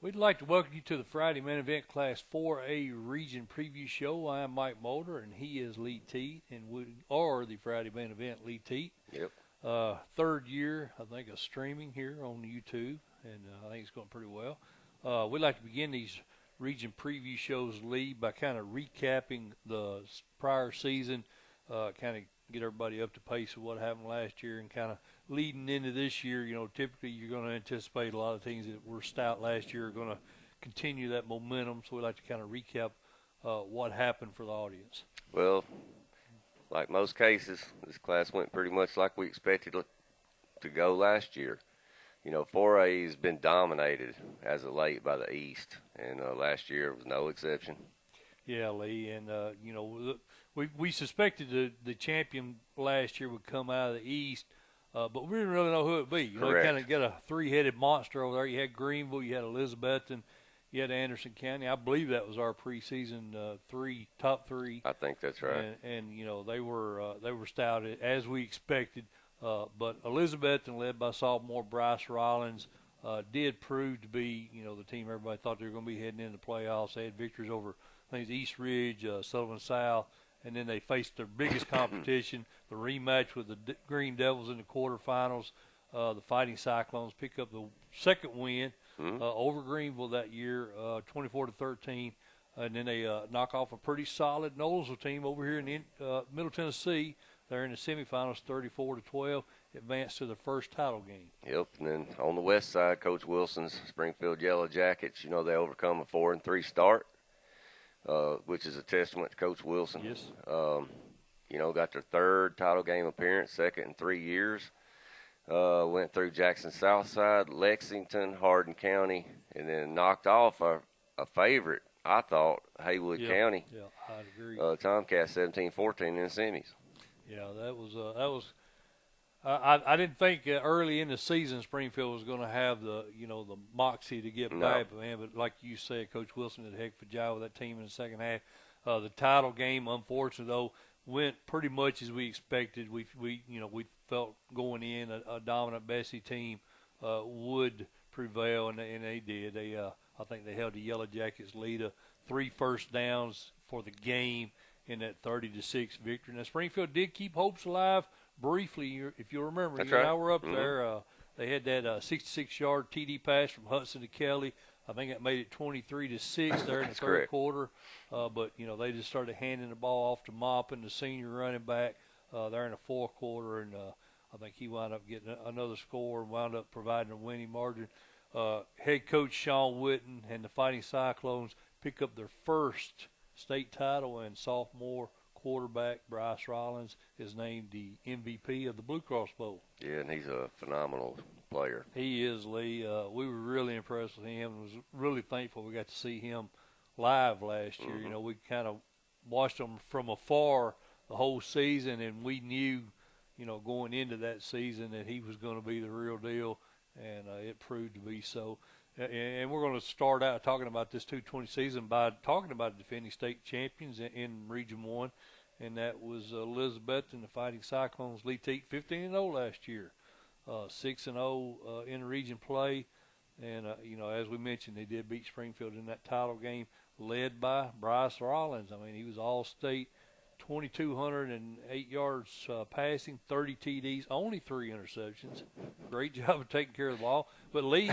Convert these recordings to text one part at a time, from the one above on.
We'd like to welcome you to the Friday Main Event Class 4A Region Preview Show. I am Mike Molder, and he is Lee Teat, and we are the Friday Main Event Lee Teat. Yep. Third year, I think, of streaming here on YouTube, and I think it's going pretty well. We'd like to begin these region preview shows, Lee, by kind of recapping the prior season, kind of get everybody up to pace with what happened last year, and kind of leading into this year. You know, typically you're going to anticipate a lot of things that were stout last year are going to continue that momentum. So we'd like to kind of recap what happened for the audience. Well, like most cases, this class went pretty much like we expected it to go last year. You know, 4A has been dominated as of late by the East, and last year was no exception. Yeah, Lee, and you know, we suspected the champion last year would come out of the East, but we didn't really know who it would be. You know, you kind of get a three-headed monster over there. You had Greenville, you had Elizabethton, you had Anderson County. I believe that was our preseason top three. I think that's right. And you know, they were stout as we expected. But Elizabethton, led by sophomore Bryce Rollins, did prove to be, you know, the team everybody thought they were going to be heading into the playoffs. They had victories over, I think, East Ridge, Sullivan South, and then they faced their biggest competition, the rematch with the Green Devils in the quarterfinals. The Fighting Cyclones pick up the second win over Greenville that year, 24-13, and then they knock off a pretty solid Knowlesville team over here in Middle Tennessee. They're in the semifinals, 34-12, advanced to the first title game. Yep, and then on the west side, Coach Wilson's Springfield Yellow Jackets, you know, they overcome a 4-3 start, which is a testament to Coach Wilson. Yes. You know, got their third title game appearance, second in 3 years. Went through Jackson Southside, Lexington, Hardin County, and then knocked off a favorite, I thought, Haywood County. Yeah, I'd agree. Tomcats 17-14 in the semis. Yeah, that was. I didn't think early in the season Springfield was going to have the moxie to get back, man. But like you said, Coach Wilson did a heck of a job with that team in the second half. The title game, unfortunately though, went pretty much as we expected. We felt going in a dominant Bessie team would prevail, and they did. I think they held the Yellow Jackets lead of 3 first downs for the game in that 30-6 victory. Now, Springfield did keep hopes alive briefly. If you remember, That's you and right. I were up there. They had that 66-yard TD pass from Hudson to Kelly. I think that made it 23-6 there in the third quarter. But, you know, they just started handing the ball off to Maupin, the senior running back, there in the fourth quarter. And I think he wound up getting another score and wound up providing a winning margin. Head coach Sean Witten and the Fighting Cyclones pick up their first state title, and sophomore quarterback Bryce Rollins is named the MVP of the Blue Cross Bowl. Yeah, and he's a phenomenal player. He is, Lee. We were really impressed with him and was really thankful we got to see him live last year. You know, we kind of watched him from afar the whole season, and we knew, you know, going into that season that he was going to be the real deal, and it proved to be so. And we're going to start out talking about this 220 season by talking about the defending state champions in Region 1, and that was Elizabeth and the Fighting Cyclones. Lee Teat 15-0 last year, 6-0 in region play. And, you know, as we mentioned, they did beat Springfield in that title game, led by Bryce Rollins. I mean, he was all-state, 2,208 yards passing, 30 TDs, only 3 interceptions. Great job of taking care of the ball. But, Lee,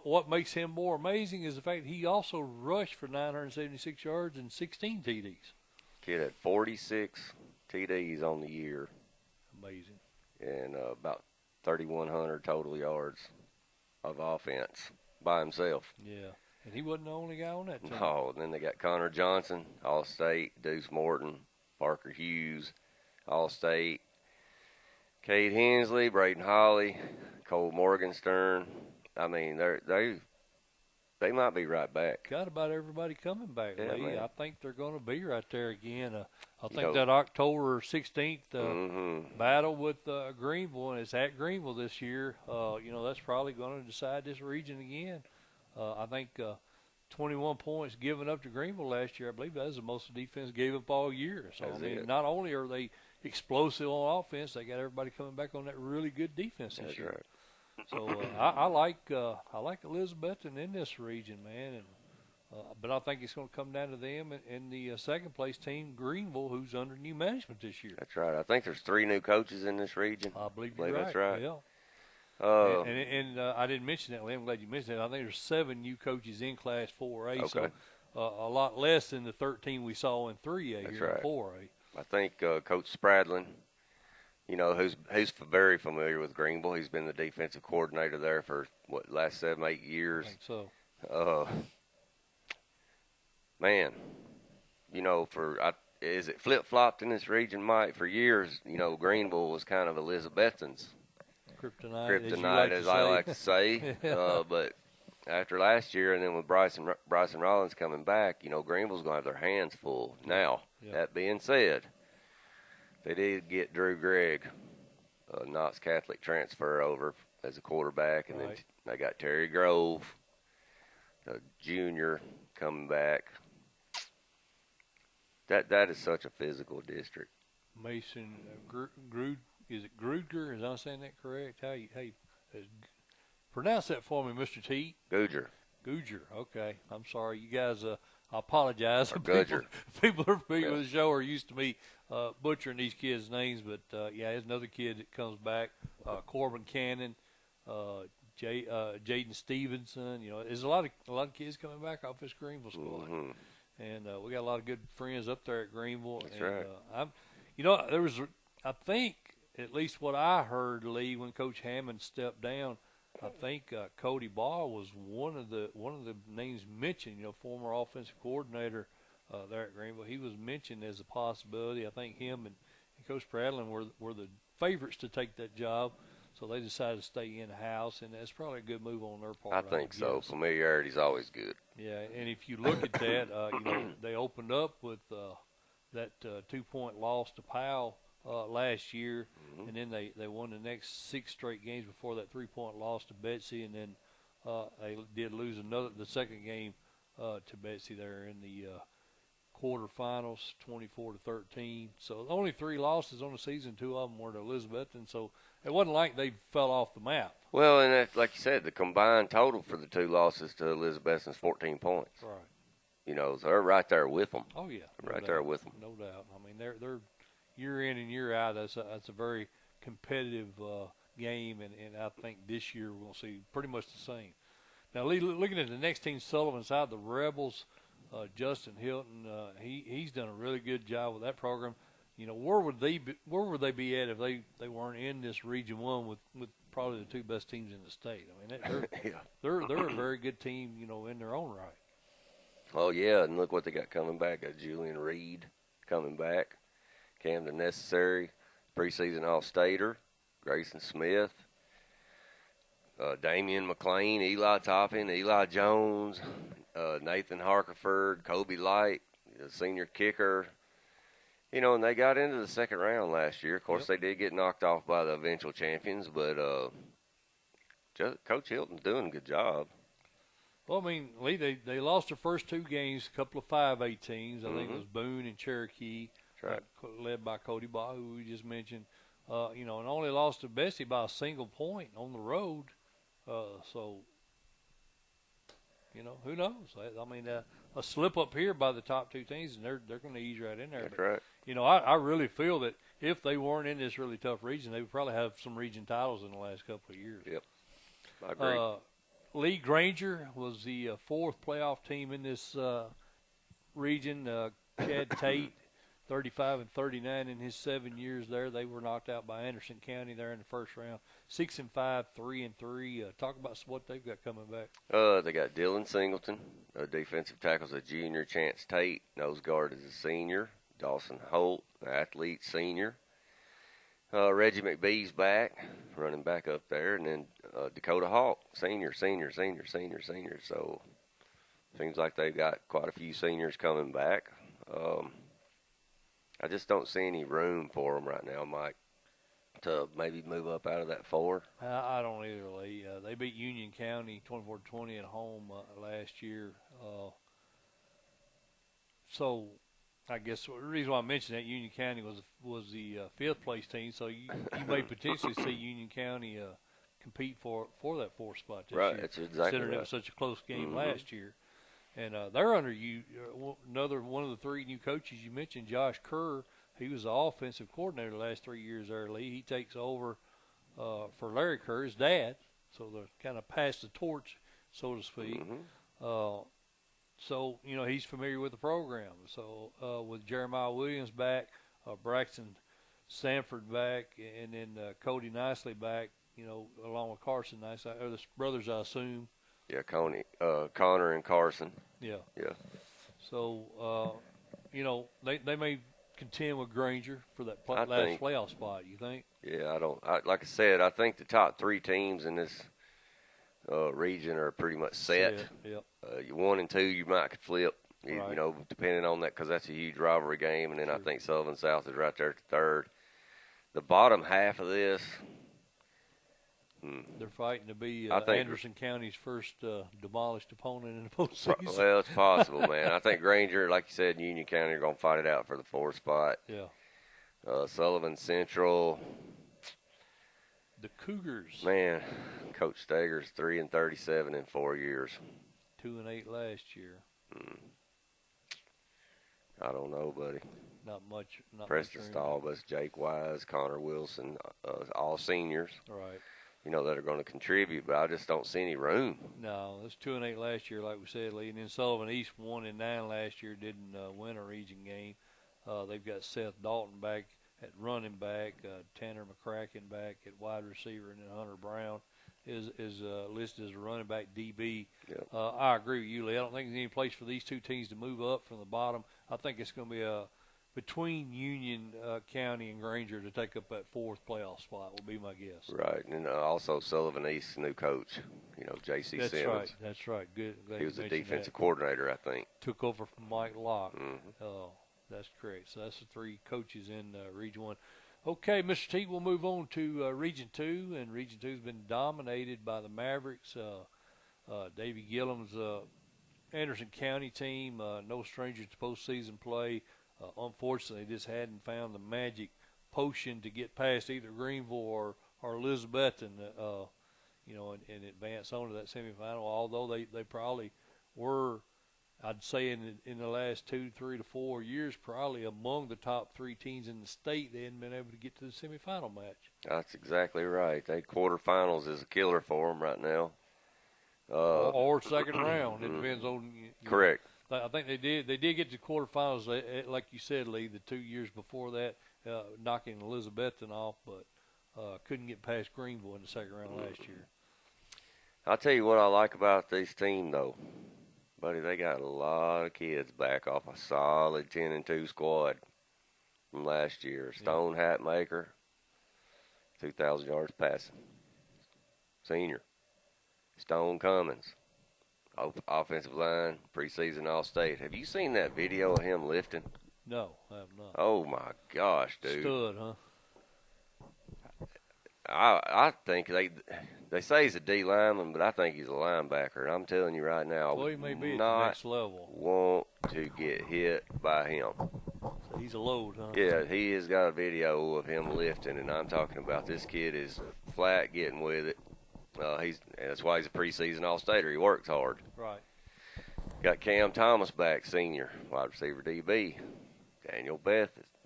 what makes him more amazing is the fact he also rushed for 976 yards and 16 TDs. Kid had 46 TDs on the year. Amazing. And about 3,100 total yards of offense by himself. Yeah. And he wasn't the only guy on that team. No, and then they got Connor Johnson, All-State, Deuce Morton, Parker Hughes, All-State, Cade Hensley, Braden Holly, Cole Morgenstern. I mean, they might be right back. Got about everybody coming back, Yeah, Lee. man. I think they're going to be right there again. I think that October 16th battle with Greenville, and it's at Greenville this year, you know, that's probably going to decide this region again. I think 21 points given up to Greenville last year. I believe that was the most the defense gave up all year. So, I mean, not only are they explosive on offense, they got everybody coming back on that really good defense this year. Right. So I like Elizabethton in this region, man, and but I think it's going to come down to them and the second place team, Greenville, who's under new management this year. That's right. I think there's 3 new coaches in this region. I believe I you're believe that's right. right. Yeah. And I didn't mention that, Lee. I'm glad you mentioned it. I think there's 7 new coaches in Class 4A, Okay. so a lot less than the 13 we saw in 3A That's here right. in 4A. I think Coach Spradlin, you know, who's very familiar with Greenville. He's been the defensive coordinator there for last 7, 8 years. I think so. Man, you know, is it flip flopped in this region, Mike? For years, you know, Greenville was kind of Elizabethton's Kryptonite, as I like to say. Yeah. But after last year, and then with Bryson Rollins coming back, you know, Greenville's going to have their hands full. Now, that being said, they did get Drew Gregg, Knox Catholic transfer over as a quarterback, and then they got Terry Grove, a junior, coming back. That is such a physical district. Mason is it Grudger? Is I saying that correct? How you pronounce that for me, Mr. Teat? Goodger. Okay, I'm sorry, you guys. I apologize. People are familiar with the show are used to me butchering these kids' names, but there's another kid that comes back, Corbin Cannon, Jaden Stevenson. You know, there's a lot of kids coming back off this Greenville squad. Mm-hmm. And we got a lot of good friends up there at Greenville. That's right. There was, I think, at least what I heard, Lee, when Coach Hammond stepped down, I think Cody Ball was one of the names mentioned. You know, former offensive coordinator there at Greenville. He was mentioned as a possibility. I think him and Coach Pradlin were the favorites to take that job. So they decided to stay in-house, and that's probably a good move on their part. I think so. Familiarity's always good. Yeah, and if you look at that, they opened up with that 2-point loss to Powell last year, and then they won the next 6 straight games before that 3-point loss to Betsy, and then they did lose the second game to Betsy there in the quarterfinals, 24-13. So only 3 losses on the season. 2 of them were to Elizabethton, so it wasn't like they fell off the map. Well, and that's, like you said, the combined total for the 2 losses to Elizabethton's 14 points. Right. You know, so they're right there with them. Oh yeah, there with them. No doubt. I mean, they're year in and year out. That's a very competitive game, and I think this year we're going to see pretty much the same. Now, looking at the next team, Sullivan side, the Rebels. Justin Hilton, he's done a really good job with that program. You know, where would they be at if they weren't in this Region 1 with probably the 2 best teams in the state? I mean, they're a very good team, you know, in their own right. Oh yeah, and look what they got coming back. Got Julian Reed coming back, Camden Necessary, preseason All-Stater, Grayson Smith, Damian McLean, Eli Toppin, Eli Jones, Nathan Harkerford, Kobe Light, the senior kicker. You know, and they got into the second round last year. Of course, they did get knocked off by the eventual champions, but Coach Hilton's doing a good job. Well, I mean, Lee, they lost their first 2 games, a couple of 5A teams. I think it was Boone and Cherokee, led by Cody Baugh, who we just mentioned. You know, and only lost to Bessie by a single point on the road. So, you know, who knows? I mean, a slip up here by the top 2 teams, and they're going to ease right in there. That's right. You know, I really feel that if they weren't in this really tough region, they would probably have some region titles in the last couple of years. Yep, I agree. Lee Granger was the 4th playoff team in this region. Chad Tate, 35-39 in his 7 years there. They were knocked out by Anderson County there in the first round. 6-5, 3-3. Talk about what they've got coming back. They got Dylan Singleton, defensive tackle's a junior. Chance Tate, nose guard is a senior. Dawson Holt, athlete, senior. Reggie McBee's back, running back up there, and then Dakota Hawk, senior. So seems like they've got quite a few seniors coming back. I just don't see any room for them right now, Mike, to maybe move up out of that 4. I don't either, Lee. They beat Union County 24-20 at home last year. So I guess the reason why I mentioned that Union County was the 5th place team, so you may potentially see Union County compete for that 4th spot this Right, year. that's exactly considering right. it was such a close game last year. And they're under you. Another one of the 3 new coaches you mentioned, Josh Kerr. He was the offensive coordinator the last 3 years there, Lee. He takes over for Larry Kerr, his dad. So they're kind of passed the torch, so to speak. So, he's familiar with the program. So with Jeremiah Williams back, Braxton Sanford back, and then Cody Nicely back, along with Carson Nicely. Or the brothers, I assume. Yeah, Connor and Carson. Yeah. Yeah. So, they may contend with Granger for that last playoff spot, you think? Yeah, like I said, I think the top 3 teams in this region are pretty much set. Yep. 1 and 2, you might could flip, Right. Depending on that, because that's a huge rivalry game. And then I think Sullivan South is right there at the 3rd. The bottom half of this, they're fighting to be Anderson County's first demolished opponent in the postseason. Well, it's possible, man. I think Granger, like you said, and Union County are going to fight it out for the 4th spot. Yeah. Sullivan Central. The Cougars. Man, Coach Steger's 3-37 in 4 years. 2-8 last year. I don't know, buddy. Not much. Preston Stahlbus, Jake Wise, Connor Wilson, all seniors. Right. That are going to contribute, but I just don't see any room. No, it's 2-8 last year, like we said, Lee. And then Sullivan East 1-9 last year, didn't win a region game. They've got Seth Dalton back at running back, Tanner McCracken back at wide receiver, and then Hunter Brown is listed as a running back DB. Yep. I agree with you, Lee. I don't think there's any place for these 2 teams to move up from the bottom. I think it's going to be between Union County and Granger to take up that 4th playoff spot will be my guess. Right, and also Sullivan East's new coach, J.C. Simmons. That's right. Good. He was the defensive coordinator, I think. Took over from Mike Locke. That's correct. So that's the 3 coaches in Region 1. Okay, Mr. Teat, we'll move on to Region 2, and Region 2 has been dominated by the Mavericks. Davy Gillum's Anderson County team, no stranger to postseason play. Unfortunately, just hadn't found the magic potion to get past either Greenville or Elizabethton, and advance on to that semifinal. Although they probably were, I'd say in the last 2, 3 to 4 years, probably among the top 3 teams in the state. They hadn't been able to get to the semifinal match. That's exactly right. They quarterfinals is a killer for them right now. Or second round. It depends on. Correct. I think they did get to the quarterfinals, like you said, Lee, the 2 years before that, knocking Elizabethton off, but couldn't get past Greenville in the second round last year. I'll tell you what I like about this team, though. Buddy, they got a lot of kids back off a solid 10-2 squad from last year. Stone Hatmaker, 2,000 yards passing. Senior. Stone Cummins. Offensive line, preseason All-State. Have you seen that video of him lifting? No, I have not. Oh, my gosh, dude. Stud, huh? I think they say he's a D lineman, but I think he's a linebacker. And I'm telling you right now, Well, he may be at not the next level. Want to get hit by him. So he's a load, huh? Yeah, he has got a video of him lifting, and I'm talking about this kid is flat getting with it. That's why he's a preseason All-Stater. He works hard. Right. Got Cam Thomas back, senior, wide receiver DB. Daniel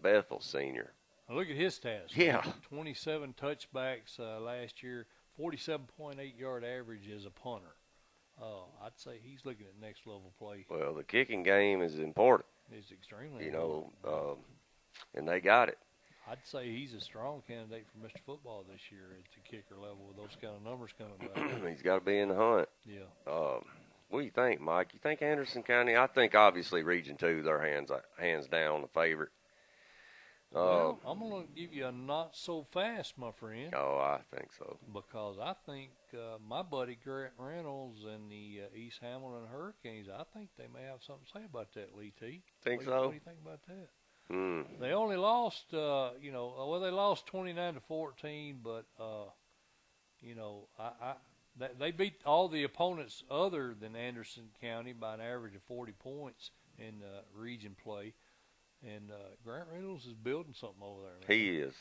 Bethel, senior. Now look at his stats. Yeah. 27 touchbacks last year, 47.8 yard average as a punter. I'd say he's looking at next level play. Well, the kicking game is important. It's extremely important. And they got it. I'd say he's a strong candidate for Mr. Football this year at the kicker level with those kind of numbers coming back. He's got to be in the hunt. Yeah. What do you think, Mike? You think Anderson County? I think obviously Region 2, they're hands down the favorite. Well, I'm going to give you a not so fast, my friend. Oh, I think so. Because I think my buddy Grant Reynolds and the East Hamilton Hurricanes, I think they may have something to say about that, Lee Teat. Think so? What do you think about that? Mm. They only lost, they lost 29-14, but they beat all the opponents other than Anderson County by an average of 40 points in region play. And Grant Reynolds is building something over there. Man. He is.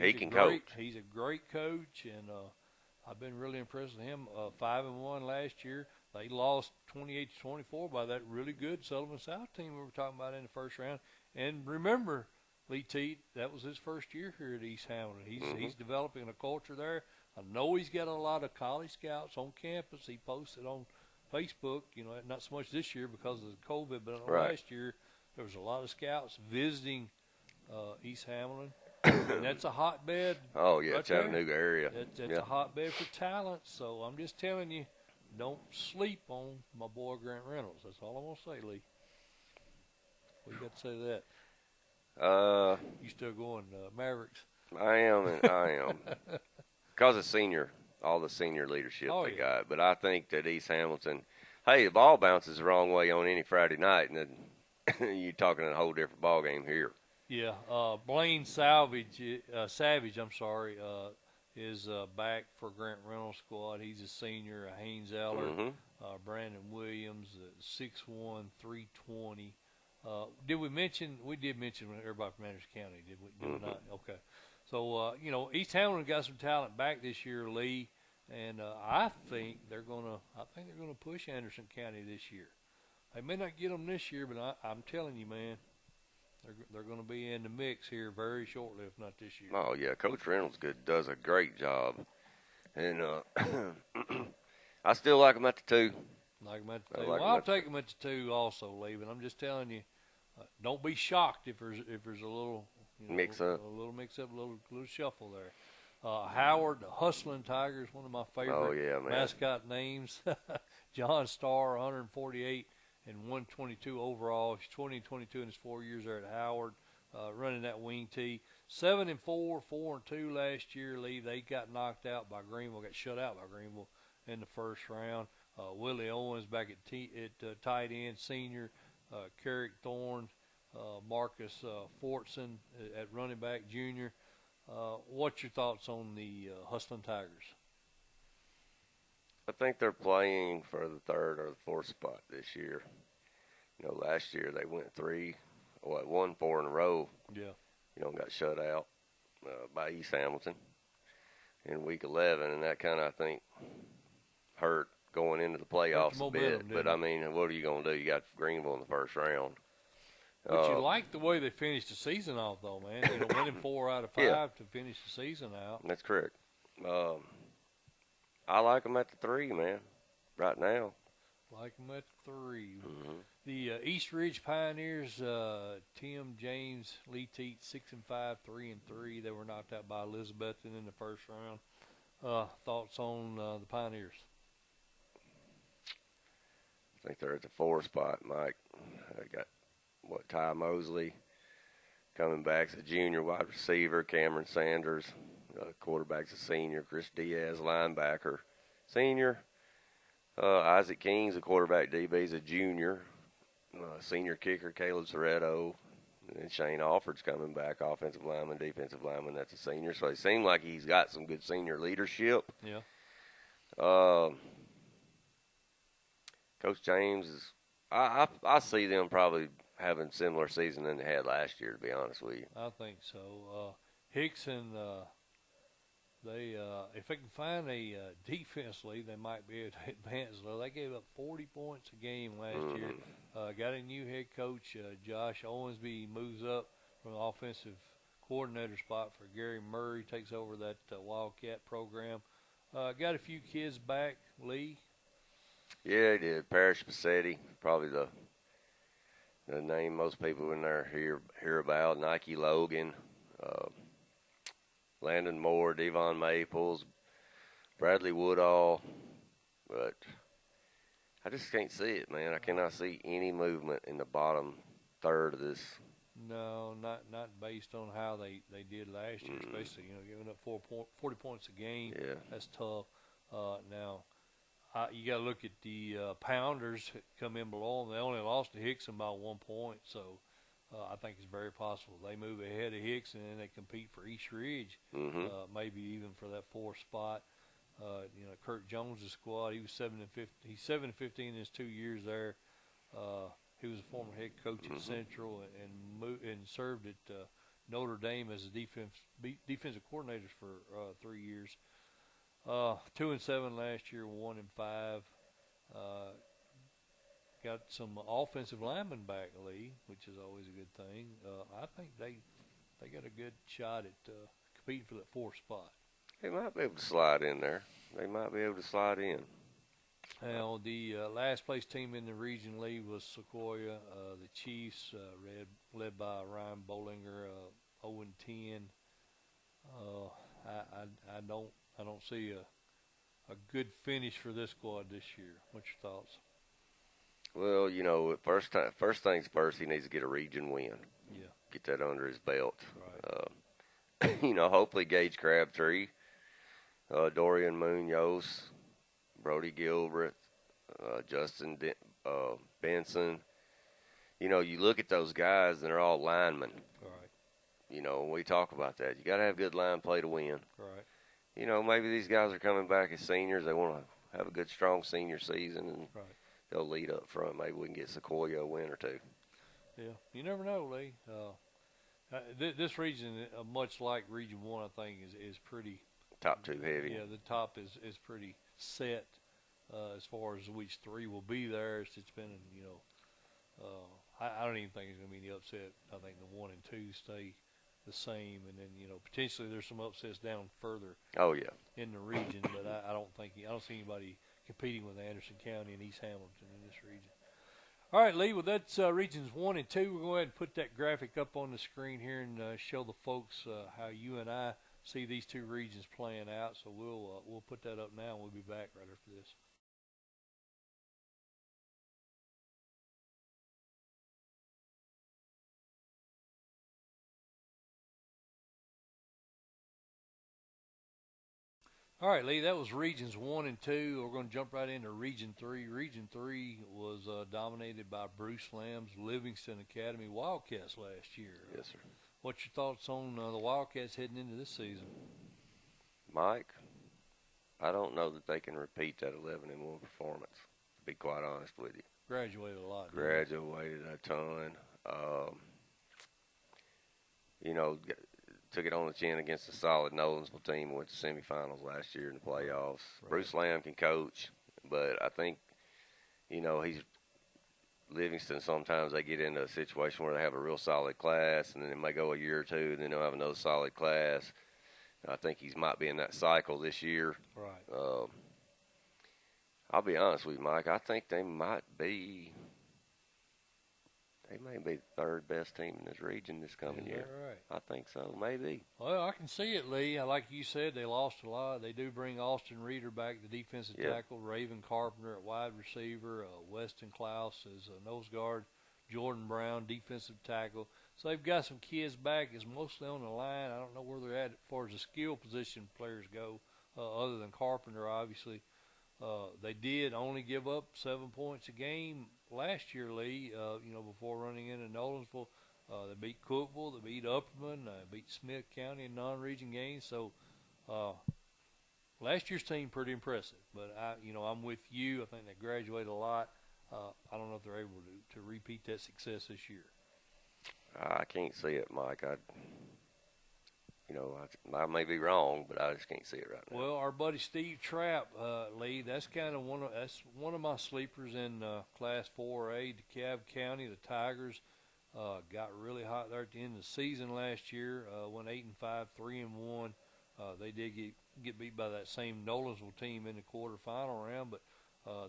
He can coach. He's a great coach, and I've been really impressed with him. 5-1 last year. They lost 28-24 by that really good Sullivan South team we were talking about in the first round. And remember, Lee Teat, that was his first year here at East Hamilton. He's developing a culture there. I know he's got a lot of college scouts on campus. He posted on Facebook, not so much this year because of the COVID, but last year there was a lot of scouts visiting East Hamilton. And that's a hotbed. Oh, yeah, right Chattanooga area. That's a hotbed for talent. So I'm just telling you, don't sleep on my boy Grant Reynolds. That's all I'm going to say, Lee. What you got to say to that? You still going Mavericks? I am. Because of all the senior leadership they got. But I think that East Hamilton, hey, the ball bounces the wrong way on any Friday night, and then you're talking a whole different ball game here. Yeah, Blaine Savage, is back for Grant Reynolds' squad. He's a senior. Haynes Eller, Brandon Williams, 6'1", 320. Did we mention? We did mention everybody from Anderson County, did we not? Okay. So East Hamilton got some talent back this year, Lee, and I think they're gonna push Anderson County this year. They may not get them this year, but I'm telling you, man. They're going to be in the mix here very shortly, if not this year. Oh, yeah. Coach Reynolds does a great job. And I still like him at the 2. Like him at the 2. I'll take him at the 2 also, Lee. But I'm just telling you, don't be shocked if there's a little mix-up. A little mix-up, a little shuffle there. Howard, the Hustling Tigers, one of my favorite mascot names. John Starr, 148. And 122 overall. He's 20-22 in his 4 years there at Howard, running that wing tee. 7-4, 4-2 last year. Lee, they got knocked out by Greenville, got shut out by Greenville in the first round. Willie Owens back at tight end, senior. Carrick Thorne, Marcus Fortson at running back, junior. What's your thoughts on the Hustling Tigers? I think they're playing for the 3rd or the 4th spot this year. Last year they went 1-4 in a row. Yeah. Got shut out by East Hamilton in week 11, and that kind of, I think, hurt going into the playoffs a bit. But, I mean, what are you going to do? You got Greenville in the first round. But you like the way they finished the season off, though, man. Winning 4 out of 5 to finish the season out. That's correct. I like them at the 3, man, right now. Like them at the 3. The East Ridge Pioneers, Tim, James, Lee Teat, 6-5, 3-3. They were knocked out by Elizabethton in the first round. Thoughts on the Pioneers? I think they're at the 4 spot, Mike. They got, Ty Mosley coming back as a junior wide receiver, Cameron Sanders. Quarterback's a senior. Chris Diaz, linebacker, senior. Isaac King's a quarterback. DB's a junior. Senior kicker, Caleb Soretto. And Shane Alford's coming back, offensive lineman, defensive lineman. That's a senior. So it seems like he's got some good senior leadership. Yeah. Coach James is – I see them probably having similar season than they had last year, to be honest with you. I think so. Hickson they if they can find a defense lead, they might be able to advance. They gave up 40 points a game last year. Got a new head coach, Josh Owensby, moves up from the offensive coordinator spot for Gary Murray, takes over that Wildcat program. Got a few kids back, Lee. Yeah, he did. Parrish Bassetti, probably the name most people in there hear about. Nike Logan, Landon Moore, Devon Maples, Bradley Woodall. But I just can't see it, man. I cannot see any movement in the bottom third of this. No, not based on how they did last year, especially, giving up 40 points a game. Yeah. That's tough. Now, you got to look at the Pounders come in below them. They only lost to Hickson by 1 point, so I think it's very possible they move ahead of Hickson and they compete for East Ridge, maybe even for that 4th spot. Kurt Jones' squad, he was 7-15. He's 7-15 in his 2 years there. He was a former head coach at Central and served at Notre Dame as a defensive coordinator for 3 years. 2-7 last year, 1-5. Uh, got some offensive linemen back, Lee, which is always a good thing. I think they got a good shot at competing for that fourth spot. They might be able to slide in there. They might be able to slide in. Now, the last place team in the region, Lee, was Sequoia. The Chiefs, led by Ryan Bollinger, 0-10. I don't see a good finish for this squad this year. What's your thoughts? Well, first things first, he needs to get a region win. Yeah. Get that under his belt. Right. Hopefully Gage Crabtree, Dorian Munoz, Brody Gilbert, Justin Benson. You look at those guys, and they're all linemen. Right. We talk about that. You got to have good line play to win. Right. Maybe these guys are coming back as seniors. They want to have a good, strong senior season, and they'll lead up front. Maybe we can get Sequoia a win or two. Yeah, you never know, Lee. This region, much like Region 1, I think, is pretty top two heavy. Yeah, the top is pretty set as far as which three will be there. It's been, I don't even think it's going to be any upset. I think the 1 and 2 stay the same, and then potentially there's some upsets down further. Oh yeah. In the region, but I don't see anybody competing with Anderson County and East Hamilton in this region. All right, Lee. Well, that's regions 1 and 2. We'll go ahead and put that graphic up on the screen here and show the folks how you and I see these two regions playing out. So we'll put that up now, and we'll be back right after this. All right, Lee, that was regions 1 and 2. We're going to jump right into region 3. Region 3 was dominated by Bruce Lamb's Livingston Academy Wildcats last year. Yes, sir. What's your thoughts on the Wildcats heading into this season? Mike, I don't know that they can repeat that 11-1 performance, to be quite honest with you. Graduated a lot. Graduated a ton. Took it on the chin against a solid Nolensville team. Went to semifinals last year in the playoffs. Right. Bruce Lamb can coach, but I think, he's Livingston. Sometimes they get into a situation where they have a real solid class, and then it may go a year or two, and then they'll have another solid class. I think he might be in that cycle this year. Right. I'll be honest with you, Mike. I think they may be the third best team in this region this coming year. Right? I think so, maybe. Well, I can see it, Lee. Like you said, they lost a lot. They do bring Austin Reeder back, the defensive tackle, Raven Carpenter at wide receiver, Weston Klaus as a nose guard, Jordan Brown, defensive tackle. So they've got some kids back. It's mostly on the line. I don't know where they're at as far as the skill position players go, other than Carpenter, obviously. They did only give up 7 points a game last year, Lee, before running into Nolensville. They beat Cookville, they beat Upperman, beat Smith County in non-region games. So last year's team pretty impressive. But I'm with you. I think they graduated a lot. I don't know if they're able to repeat that success this year. I can't see it, Mike. I may be wrong, but I just can't see it right now. Well, our buddy Steve Trapp, Lee, that's one of my sleepers in Class 4A. DeKalb County, the Tigers got really hot there at the end of the season last year. Went 8-5, 3-1. They did get beat by that same Nolensville team in the quarterfinal round, but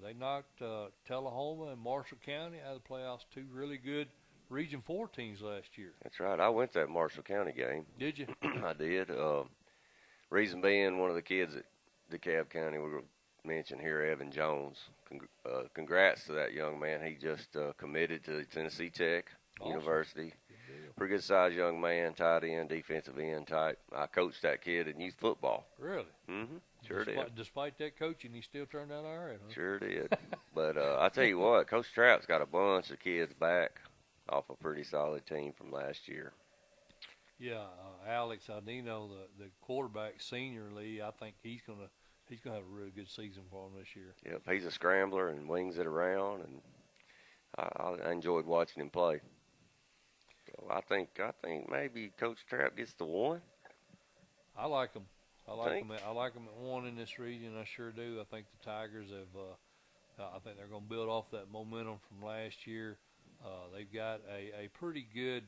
they knocked Tullahoma and Marshall County out of the playoffs. Two really good Region 4 teams last year. That's right. I went to that Marshall County game. Did you? I did. Reason being, one of the kids at DeKalb County we mentioned here, Evan Jones. Congrats to that young man. He just committed to Tennessee Tech University. Pretty good sized young man, tight end, defensive end type. I coached that kid in youth football. Really? Mm-hmm. Sure did. Despite that coaching, he still turned out all right, huh? Sure did. But I tell you what, Coach Trapp's got a bunch of kids back off a pretty solid team from last year. Yeah, Alex Adino, the quarterback, senior Lee, I think he's gonna have a really good season for him this year. Yep, he's a scrambler and wings it around, and I enjoyed watching him play. So I think maybe Coach Trapp gets the one. I like him. I like them. I like them at 1 in this region. I sure do. I think the Tigers have. I think they're going to build off that momentum from last year. They've got a pretty good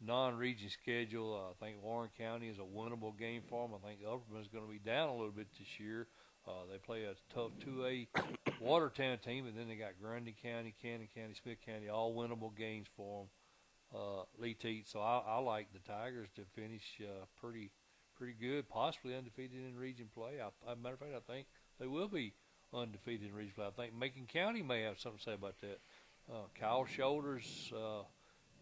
non-region schedule. I think Warren County is a winnable game for them. I think Upperman is going to be down a little bit this year. They play a tough 2A Watertown team, and then they got Grundy County, Cannon County, Smith County, all winnable games for them. Lee Teat. So I like the Tigers to finish pretty good, possibly undefeated in region play. As a matter of fact, I think they will be undefeated in region play. I think Macon County may have something to say about that. Kyle Shoulders,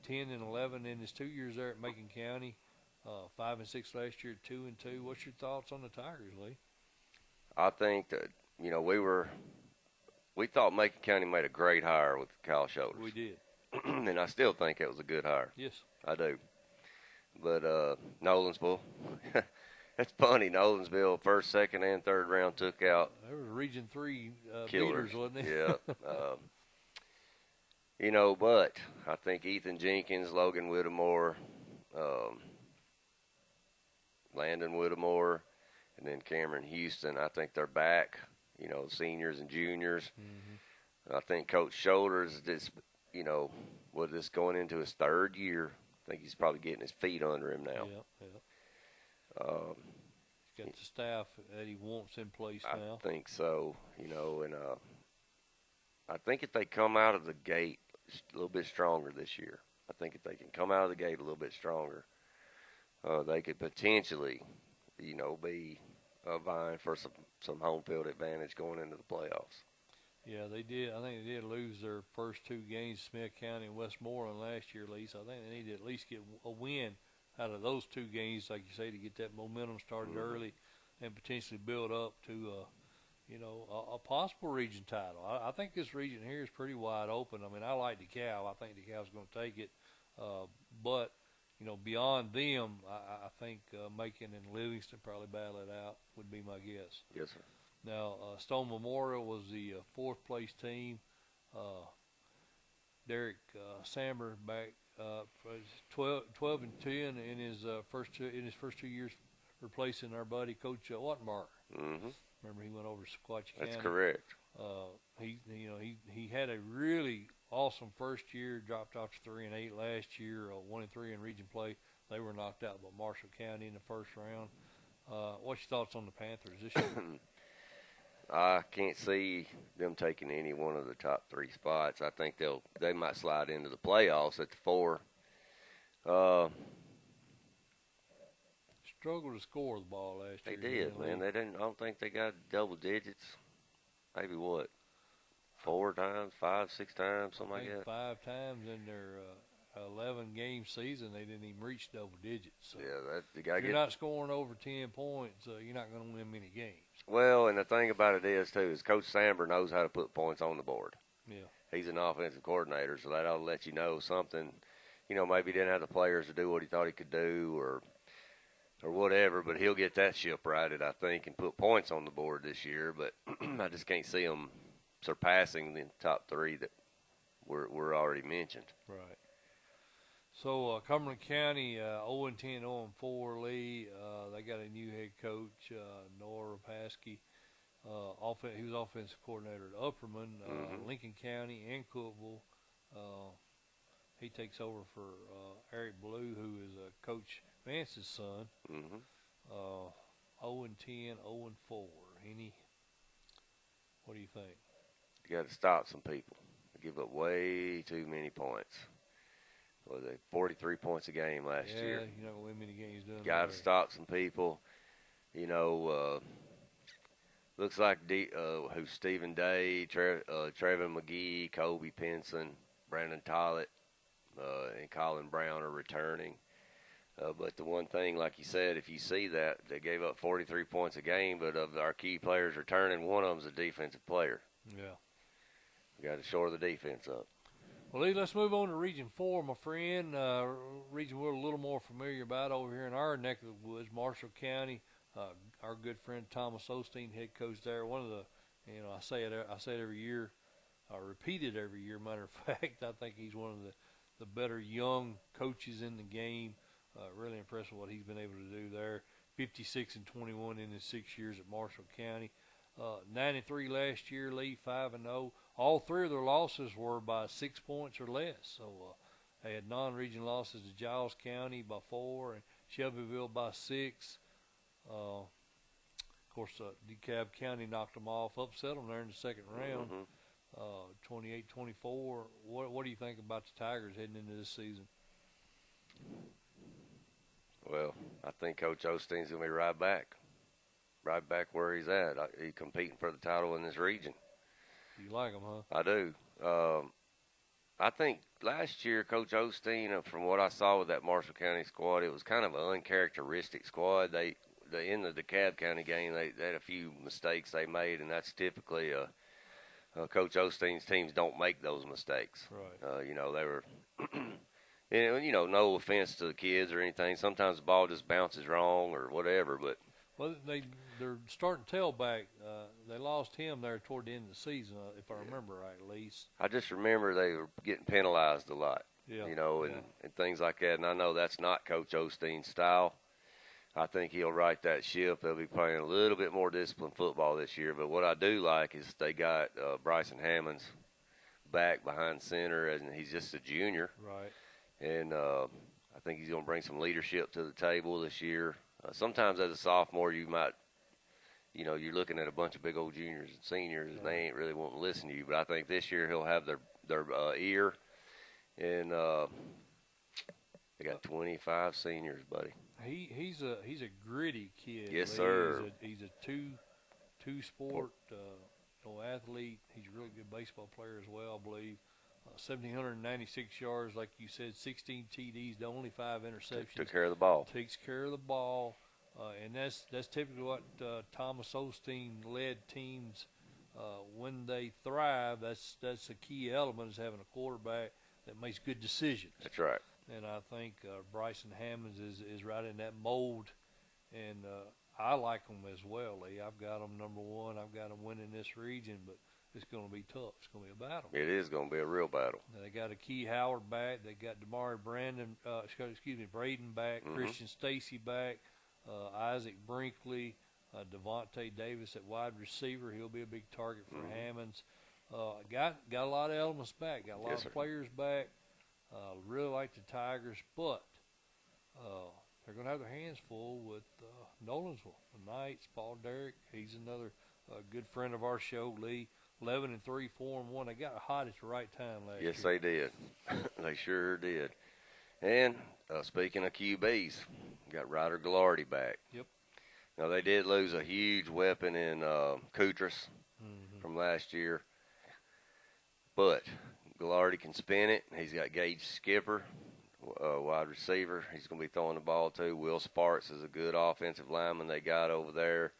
10 and 11 in his 2 years there at Macon County, 5 and 6 last year, 2 and 2. What's your thoughts on the Tigers, Lee? I think that we thought Macon County made a great hire with Kyle Shoulders. We did, and I still think it was a good hire. Yes, I do. But Nolensville, that's funny. Nolensville, first, second, and third round took out. There was Region 3 killers, beaters, wasn't it? Yeah. But I think Ethan Jenkins, Logan Whittemore, Landon Whittemore, and then Cameron Houston, I think they're back, seniors and juniors. Mm-hmm. I think Coach Shoulders, this going into his third year. I think he's probably getting his feet under him now. Yeah. He's got the staff that he wants in place now. I think so, and I think if they come out of the gate a little bit stronger this year, I think if they can come out of the gate a little bit stronger, they could potentially, be vying for some home field advantage going into the playoffs. Yeah, they did. I think they did lose their first 2 games, Smith County and Westmoreland last year, Lee. So I think they need to at least get a win out of those 2 games, like you say, to get that momentum started early and potentially build up to, a possible region title. I think this region here is pretty wide open. I mean, I like DeKalb. I think DeKalb's going to take it. But, beyond them, I think Macon and Livingston probably battle it out would be my guess. Yes, sir. Now, Stone Memorial was the 4th place team. Derek Sammer back 12 and 10 in his first 2 years, replacing our buddy Coach Wattenbarger. Mm-hmm. Remember, he went over to Sequatchie County. That's correct. He had a really awesome first year. Dropped off to 3 and 8 last year. 1 and 3 in region play. They were knocked out by Marshall County in the first round. What's your thoughts on the Panthers this year? I can't see them taking any one of the top 3 spots. I think they might slide into the playoffs at the 4. Struggled to score the ball last year. They did, man. They didn't. I don't think they got double digits. Maybe 4 times, 5, 6 times, something like that. 5 times in their 11-game season, they didn't even reach double digits. So yeah, if you're not scoring over 10 points, you're not going to win many games. Well, and the thing about it is, too, is Coach Samber knows how to put points on the board. Yeah. He's an offensive coordinator, so that ought to let you know something. Maybe he didn't have the players to do what he thought he could do or whatever, but he'll get that ship righted, I think, and put points on the board this year. But I just can't see them surpassing the top 3 that were already mentioned. Right. So Cumberland County 0-10, 0-4. Lee, they got a new head coach, Noah Rapaski. He was offensive coordinator at Upperman, Lincoln County, and Cookeville. He takes over for Eric Blue, who is Coach Vance's son. 0-10, 0-4. What do you think? You got to stop some people. They give up way too many points. Was it 43 points a game last year? Yeah, you're not going to win many games doing that. Got to stop some people. Looks like who's Stephen Day, Trevin McGee, Kobe Pinson, Brandon Tollett, and Colin Brown are returning. But the one thing, like you said, if you see that, they gave up 43 points a game, but of our key players returning, one of them's a defensive player. Yeah. We got to shore the defense up. Well, Lee, let's move on to Region 4, my friend. Region we're a little more familiar about over here in our neck of the woods, Marshall County. Our good friend Thomas Osteen, head coach there. One of the, I say it every year. I repeat it every year. Matter of fact, I think he's one of the better young coaches in the game. Really impressed with what he's been able to do there. 56-21 in his 6 years at Marshall County. 93 last year, Lee 5-0. All three of their losses were by 6 points or less. So they had non-region losses to Giles County by 4 and Shelbyville by 6. Of course, DeKalb County knocked them off, upset them there in the second round, 28-24. What do you think about the Tigers heading into this season? Well, I think Coach Osteen's going to be right back where he's at. He's competing for the title in this region. You like him, huh? I do. I think last year, Coach Osteen, from what I saw with that Marshall County squad, it was kind of an uncharacteristic squad. They in the DeKalb County game, they had a few mistakes they made, and that's typically Coach Osteen's teams don't make those mistakes. Right. They were, no offense to the kids or anything. Sometimes the ball just bounces wrong or whatever, but. Well, they're starting tailback. They lost him there toward the end of the season, if I remember right, at least. I just remember they were getting penalized a lot, yeah, and things like that. And I know that's not Coach Osteen's style. I think he'll right that ship. They'll be playing a little bit more disciplined football this year. But what I do like is they got Bryson Hammonds back behind center, and he's just a junior. Right. And I think he's going to bring some leadership to the table this year. Sometimes as a sophomore, you might, you're looking at a bunch of big old juniors and seniors, and they ain't really wanting to listen to you. But I think this year he'll have their ear, and they got 25 seniors, buddy. He's a gritty kid. Yes, Lee. sir. He's a two sport athlete. He's a really good baseball player as well, I believe. 1,796 yards, like you said, 16 TDs, only 5 interceptions. Took care of the ball. Takes care of the ball, and that's typically what Thomas Osteen led teams when they thrive. That's a key element is having a quarterback that makes good decisions. That's right. And I think Bryson Hammonds is right in that mold, and I like them as well, Lee. I've got them number one. I've got them winning this region, but it's going to be tough. It's going to be a battle. It is going to be a real battle. They got a Key Howard back. They got Braden back, Christian Stacy back, Isaac Brinkley, Devontae Davis at wide receiver. He'll be a big target for Hammonds. Got a lot of elements back. Got a lot of players back. Really like the Tigers, but they're going to have their hands full with Nolensville, the Knights, Paul Derrick. He's another good friend of our show, Lee. 11-3, 4-1. They got hot at the right time last year. Yes, they did. They sure did. And speaking of QBs, got Ryder Gallardi back. Yep. Now, they did lose a huge weapon in Koutras from last year. But Gallardi can spin it. He's got Gage Skipper, wide receiver. He's going to be throwing the ball, too. Will Sparks is a good offensive lineman they got over there.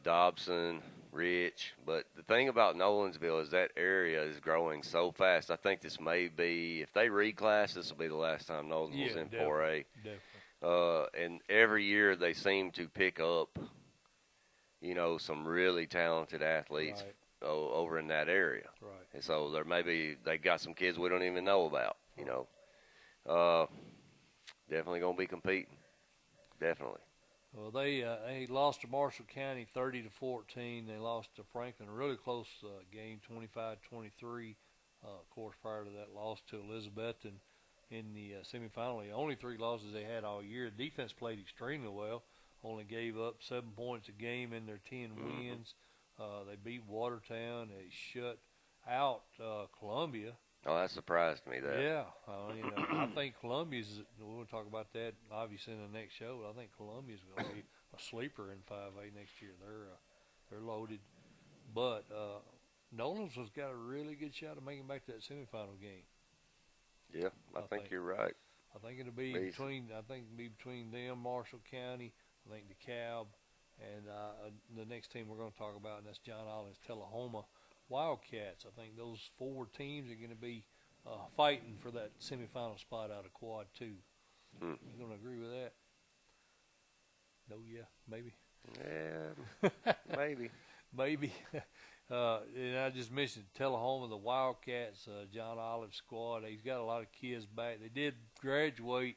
Dobson, Rich. But the thing about Nolensville is that area is growing so fast. I think this may be, if they reclass, this will be the last time Nolensville's in 4A. Definitely. And every year they seem to pick up, some really talented athletes over in that area. Right. And so they got some kids we don't even know about, Definitely going to be competing. Definitely. Well, they lost to Marshall County 30-14. They lost to Franklin, a really close game, 25-23. Of course, prior to that, lost to Elizabeth in the semifinal. The only 3 losses they had all year. The defense played extremely well. Only gave up 7 points a game in their 10 wins. They beat Watertown. They shut out Columbia. Oh, that surprised me. Yeah, I think Columbia's. We'll talk about that obviously in the next show. But I think Columbia's going to be a sleeper in 5A next year. They're loaded, but Nolens has got a really good shot of making back to that semifinal game. Yeah, I think you're right. I think it'll be between them, Marshall County. I think DeKalb, and the next team we're going to talk about, and that's John Island's Tullahoma Wildcats. I think those 4 teams are going to be fighting for that semifinal spot out of Quad 2. You going to agree with that? No, yeah, maybe. Yeah, maybe. Maybe. And I just mentioned Tullahoma, the Wildcats, John Olive squad. He's got a lot of kids back. They did graduate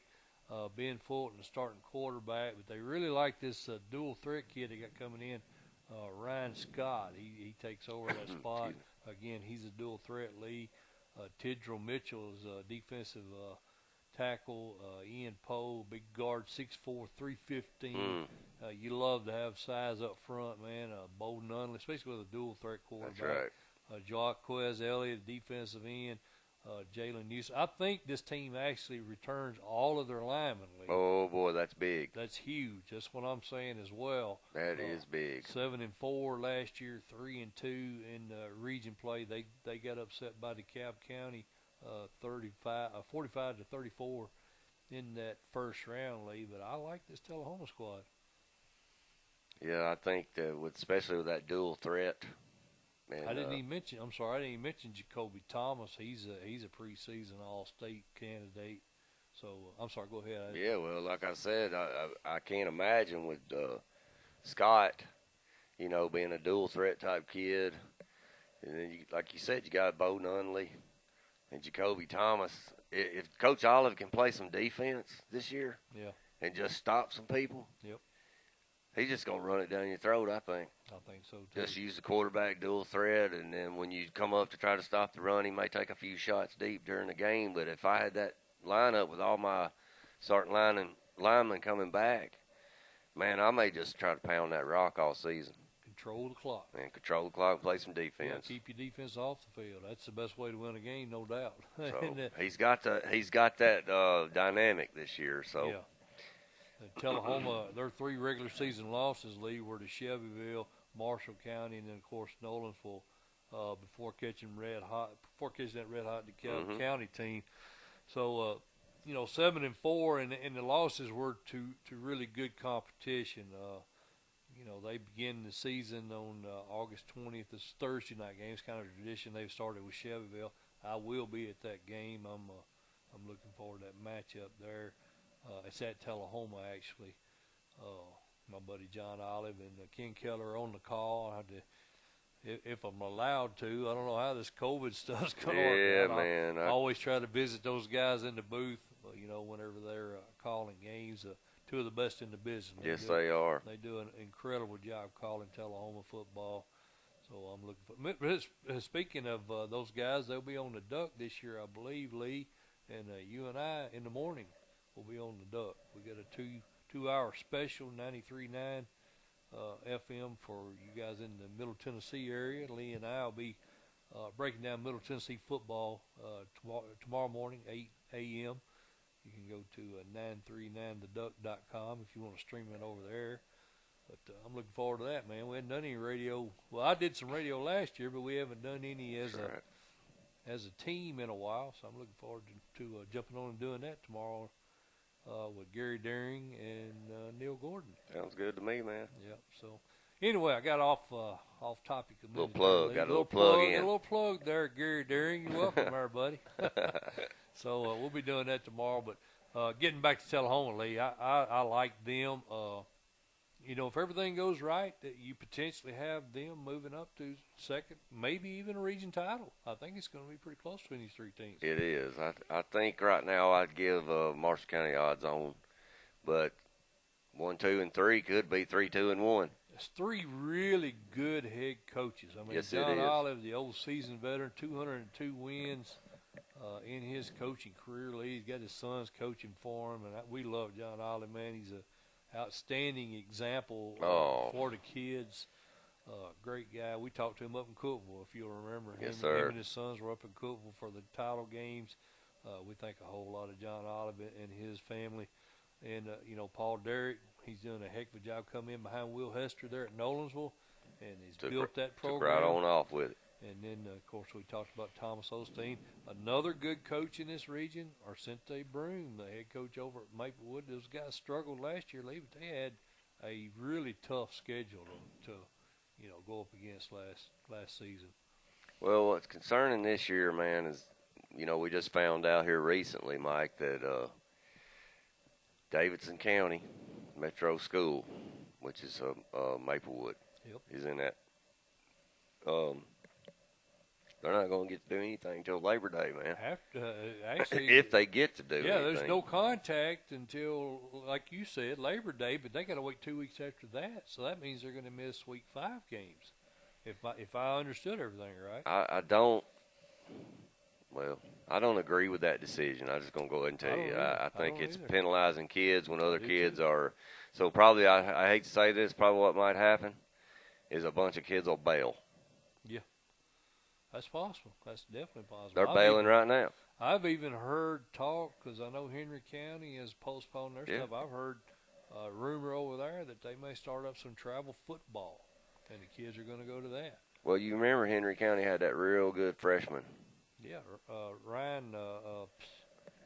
Ben Fulton, the starting quarterback, but they really like this dual threat kid they got coming in, Ryan Scott. He takes over that spot. Again, he's a dual threat, Lee. Tidrell Mitchell is a defensive tackle. Ian Poe, big guard, 6'4", 315. You love to have size up front, man. Bo Nunley, especially with a dual threat quarterback. That's right. Jaquez Elliott, defensive end. Jalen Newsom. I think this team actually returns all of their linemen, Lee. Oh boy, that's big. That's huge. That's what I'm saying as well. That is big. 7-4 last year, 3-2 in region play. They got upset by DeKalb County, 45 to 34 in that first round, Lee. But I like this Tullahoma squad. Yeah, I think that especially with that dual threat. And, I didn't even mention Jacoby Thomas. He's a preseason All-State candidate. So I'm sorry. Go ahead. Yeah, well, like I said, I can't imagine with Scott, being a dual threat type kid, and then like you said, you got Bo Nunley and Jacoby Thomas. If Coach Olive can play some defense this year, yeah, and just stop some people, yep, he's just gonna run it down your throat. I think. I think so too. Just use the quarterback dual threat, and then when you come up to try to stop the run, he may take a few shots deep during the game. But if I had that lineup with all my starting linemen coming back, man, I may just try to pound that rock all season. Control the clock. And control the clock and play some defense. Yeah, keep your defense off the field. That's the best way to win a game, no doubt. So he's got that dynamic this year. So yeah. Tullahoma, their 3 regular season losses, Lee, were to Shelbyville, Marshall County, and then of course Nolensville. Before catching that red hot DeKalb County team. So 7-4, and the losses were to really good competition. They begin the season on August 20th. It's Thursday night game. It's kind of a tradition. They've started with Shelbyville. I will be at that game. I'm looking forward to that matchup there. It's at Tullahoma, actually. My buddy John Olive and Ken Keller are on the call. If I'm allowed to. I don't know how this COVID stuff's going to work out. Man. I always try to visit those guys in the booth, whenever they're calling games. 2 of the best in the business. They are. They do an incredible job calling Tullahoma football. So I'm looking for. Speaking of those guys, they'll be on the Duck this year, I believe, Lee, and you and I in the morning will be on the Duck. We got a 2-hour special, 93.9 FM for you guys in the Middle Tennessee area. Lee and I will be breaking down Middle Tennessee football tomorrow morning, 8 a.m. You can go to 939theduck.com if you want to stream it over there. But I'm looking forward to that, man. We hadn't done any radio. Well, I did some radio last year, but we haven't done any as a team in a while. So I'm looking forward to jumping on and doing that tomorrow with Gary Daring and Neil Gordon. Sounds good to me, man. Yep. So anyway, I got off topic a minute. Little plug. Got a little plug in. A little plug there, Gary Daring. You're welcome, everybody. So we'll be doing that tomorrow. But getting back to Tullahoma, Lee, I like them. If everything goes right, that you potentially have them moving up to second, maybe even a region title. I think it's going to be pretty close between these 3 teams. It is. I think right now I'd give Marshall County odds on, but 1, 2, and 3 could be 3, 2, and 1. It's 3 really good head coaches. I mean, yes, John Olive, the old seasoned veteran, 202 wins in his coaching career. Lee, he's got his sons coaching for him, and we love John Olive, man. He's an outstanding example for the kids. Great guy. We talked to him up in Cookeville, if you'll remember. Yes, sir. Him and his sons were up in Cookeville for the title games. We think a whole lot of John Olive and his family. And, Paul Derrick, he's doing a heck of a job coming in behind Will Hester there at Nolensville, and he's built that program. Took right on off with it. And then, of course, we talked about Thomas Osteen. Another good coach in this region, Arcente Broom, the head coach over at Maplewood. Those guys struggled last year, Lee, but they had a really tough schedule to go up against last season. Well, what's concerning this year, man, is, we just found out here recently, Mike, that Davidson County Metro School, which is Maplewood, is in that. They're not going to get to do anything until Labor Day, man. Actually, if they get to do anything. Yeah, there's no contact until, like you said, Labor Day, but they got to wait 2 weeks after that. So that means they're going to miss Week 5 games, if I understood everything right. I don't. Well, I don't agree with that decision. I'm just going to go ahead and tell you. I think it's penalizing kids when other kids are. So probably, I hate to say this, probably what might happen is a bunch of kids will bail. Yeah, that's possible. That's definitely possible. They're bailing right now. I've even heard talk, because I know Henry County has postponed their stuff. I've heard a rumor over there that they may start up some travel football, and the kids are going to go to that. Well, you remember Henry County had that real good freshman. Yeah, Ryan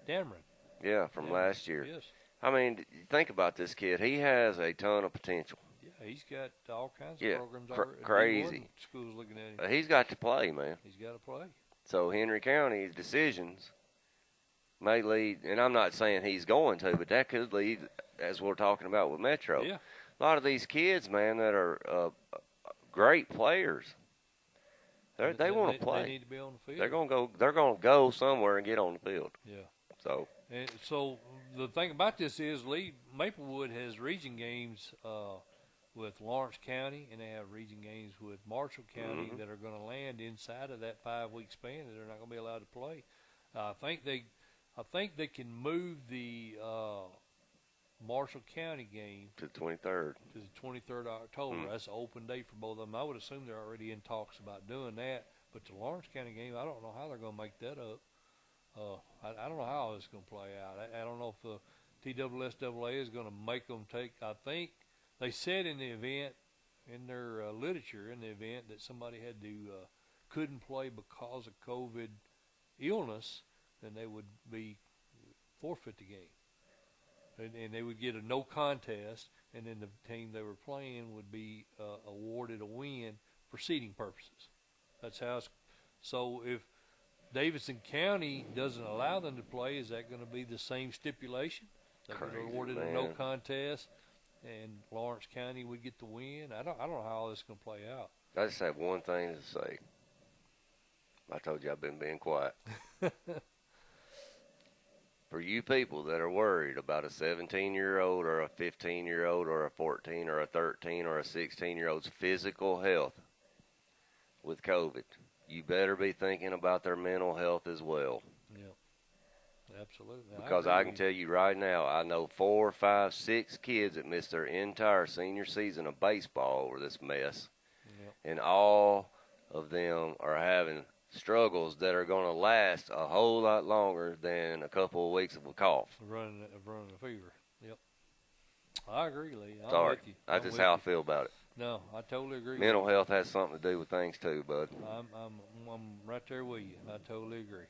Dameron. Yeah, from last year. Yes. I mean, think about this kid. He has a ton of potential. Yeah, he's got all kinds of programs. Crazy. Schools looking at him. He's got to play, man. He's got to play. So Henry County's decisions may lead, and I'm not saying he's going to, but that could lead, as we're talking about with Metro. Yeah. A lot of these kids, man, that are great players. They want to play. They need to be on the field. They're going to go somewhere and get on the field. Yeah. So the thing about this is, Maplewood has region games with Lawrence County, and they have region games with Marshall County that are going to land inside of that 5-week span that they're not going to be allowed to play. I think they can move the Marshall County game to the 23rd. To the 23rd of October. That's an open date for both of them. I would assume they're already in talks about doing that. But the Lawrence County game, I don't know how they're going to make that up. I don't know how it's going to play out. I don't know if the TSSAA is going to make them take. I think they said in the event, in their literature in the event, that somebody had to couldn't play because of COVID illness, then they would be forfeit the game. And they would get a no contest, and then the team they were playing would be awarded a win for seeding purposes. That's how it's. So if Davidson County doesn't allow them to play, is that going to be the same stipulation? They would be awarded a no contest, and Lawrence County would get the win. I don't know how all this is going to play out. I just have one thing to say. I told you I've been being quiet. For you people that are worried about a 17-year-old or a 15-year-old or a 14 or a 13 or a 16-year-old's physical health with COVID, you better be thinking about their mental health as well. Yeah, absolutely. Because I can tell you right now, I know 4, 5, 6 kids that missed their entire senior season of baseball over this mess. Yep. And all of them are having struggles that are going to last a whole lot longer than a couple of weeks of a cough. Running a fever. Yep. I agree, Lee. Sorry. That's just how I feel about it. No, I totally agree. Mental health has something to do with things too, bud. I'm right there with you. I totally agree.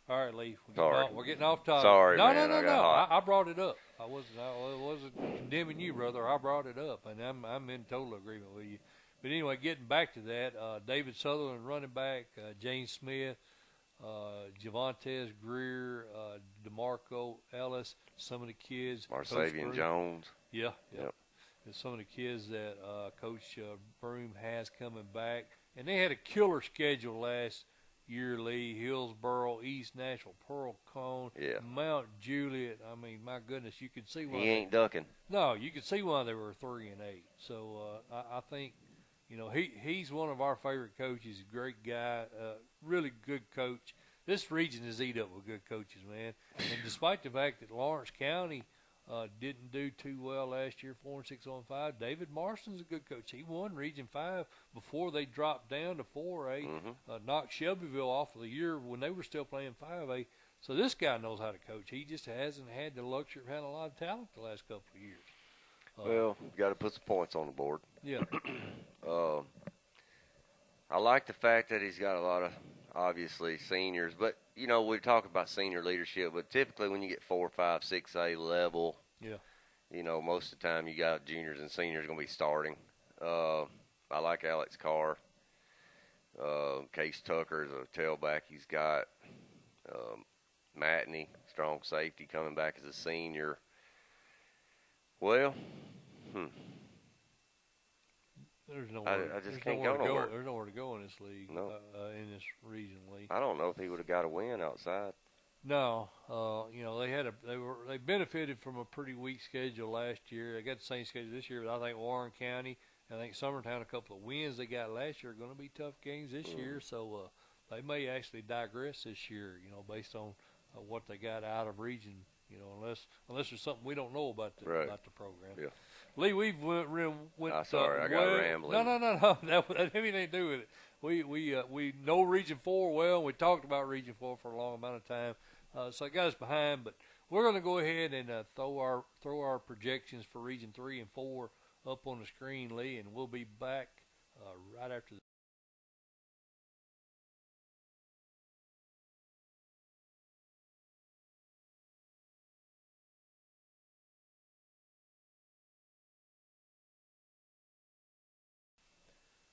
All right, Lee. We're getting off topic. Sorry, no, man. No. I brought it up. I wasn't condemning you, brother. I brought it up, and I'm in total agreement with you. But anyway, getting back to that, David Sutherland, running back, James Smith, Javontes Greer, DeMarco Ellis, some of the kids. Marsavian Jones. Yeah. Yep. And some of the kids that Coach Broom has coming back. And they had a killer schedule last year, Lee. Hillsboro, East Nashville, Pearl Cone, Mount Juliet. I mean, my goodness, you could see why. He ain't ducking. No, you could see why they were 3-8. So I think, he's one of our favorite coaches. A great guy, really good coach. This region is eat up with good coaches, man. And despite the fact that Lawrence County didn't do too well last year, 4-6 on 5, David Marston's a good coach. He won Region 5 before they dropped down to 4A. Knocked Shelbyville off of the year when they were still playing 5A. So this guy knows how to coach. He just hasn't had the luxury of having a lot of talent the last couple of years. Well, you got to put some points on the board. Yeah. I like the fact that he's got a lot of, obviously, seniors. But, we talk about senior leadership, but typically when you get 4, 5, 6A level, most of the time you got juniors and seniors going to be starting. I like Alex Carr. Case Tucker is a tailback. He's got Matney, strong safety, coming back as a senior. Well, There's nowhere. I just can't go nowhere. There's nowhere to go in this league. No. In this region league. I don't know if he would have got a win outside. No, you know they benefited from a pretty weak schedule last year. They got the same schedule this year, but I think Warren County, I think Summertown, a couple of wins they got last year are going to be tough games this year. So they may actually digress this year, you know, based on what they got out of region. You know, unless there's something we don't know about the program. Yeah. Lee, we've went. Sorry, I got rambling. No. That had anything to do with it. We know Region 4 well. We talked about Region 4 for a long amount of time. So it got us behind, but we're going to go ahead and throw our projections for Region 3 and 4 up on the screen, Lee, and we'll be back right after this.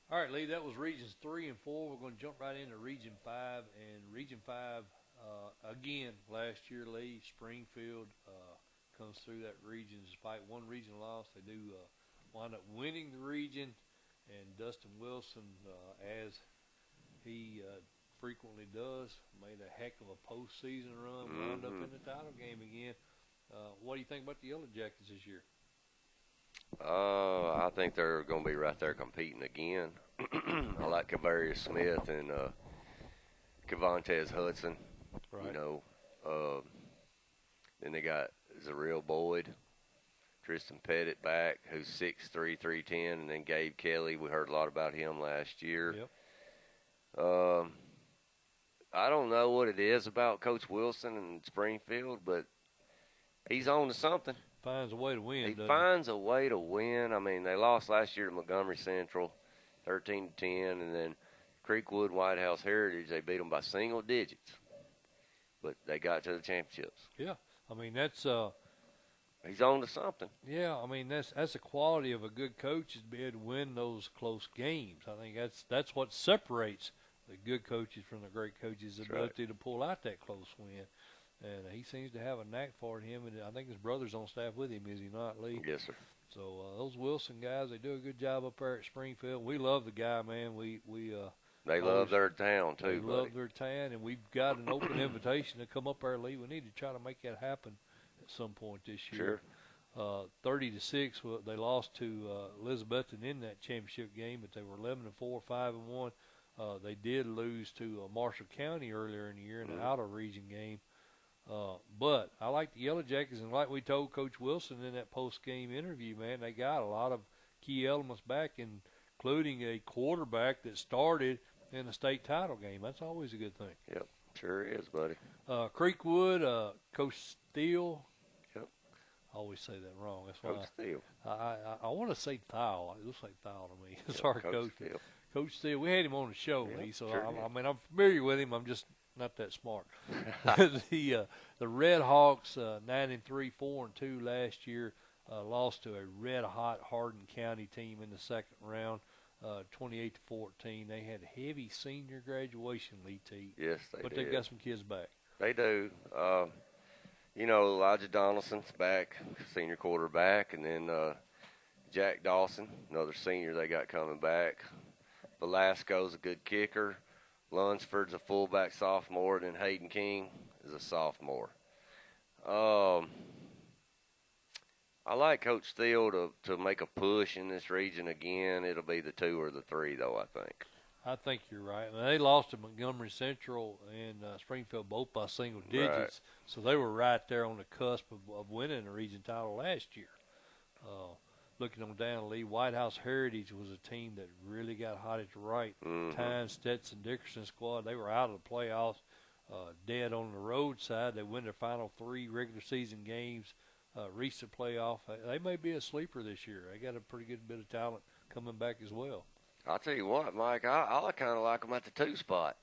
All right, Lee, that was Regions 3 and 4. We're going to jump right into Region 5. And Region 5, again, last year, Lee, Springfield comes through that region. Despite one region loss, they do wind up winning the region. And Dustin Wilson, as he frequently does, made a heck of a postseason run, wound up in the title game again. What do you think about the Yellow Jackets this year? I think they're going to be right there competing again. I like Kavarius Smith and Cavantes Hudson. Right. You know, then they got Zareel Boyd, Tristan Pettit back, who's 6'3", 310, and then Gabe Kelly. We heard a lot about him last year. Yep. I don't know what it is about Coach Wilson and Springfield, but he's on to something. Finds a way to win. He finds a way to win. I mean, they lost last year to Montgomery Central, 13-10, and then Creekwood, White House Heritage, they beat them by single digits, but they got to the championships. Yeah, I mean that's. He's on to something. Yeah, I mean that's the quality of a good coach is to be able to win those close games. I think that's what separates the good coaches from the great coaches, the ability to pull out that close win. And he seems to have a knack for it. Him, and I think his brother's on staff with him, is he not, Lee? Yes, sir. So those Wilson guys, they do a good job up there at Springfield. We love the guy, man. They love their town too. They love their town, and we've got an open invitation to come up there, Lee. We need to try to make that happen at some point this year. Sure. 30-6, they lost to Elizabethton in that championship game, but they were 11-4, 5-1. They did lose to Marshall County earlier in the year in the out-of-region game. But I like the Yellow Jackets, and like we told Coach Wilson in that post-game interview, man, they got a lot of key elements back, including a quarterback that started in the state title game. That's always a good thing. Yep, sure is, buddy. Creekwood, Coach Steele. Yep. I always say that wrong. That's why Coach Steele. I want to say Thile. It looks like Thile to me. Yep, Sorry, Coach Steele. Coach Steele. We had him on the show, Yep, Lee, so sure I mean I'm familiar with him. I'm just not that smart. The Red Hawks 9-3, 4-2 last year, lost to a red hot Hardin County team in the second round, 28-14. They had heavy senior graduation, Lee Teat. Yes, they but did. They've got some kids back. They do. You know, Elijah Donaldson's back, senior quarterback, and then Jack Dawson, another senior they got coming back. Velasco's a good kicker. Lunsford's a fullback sophomore, and then Hayden King is a sophomore. I like Coach Steele to make a push in this region again. It'll be the 2 or the 3, though, I think. I think you're right. I mean, they lost to Montgomery Central and Springfield both by single digits, Right. so they were right there on the cusp of winning the region title last year. Looking on down, Lee, White House Heritage was a team that really got hot at the right time. Stetson Dickerson squad, they were out of the playoffs, dead on the road side. They win their final 3 regular season games, reached the playoff. They may be a sleeper this year. They got a pretty good bit of talent coming back as well. I'll tell you what, Mike, I kind of like them at the 2 spot.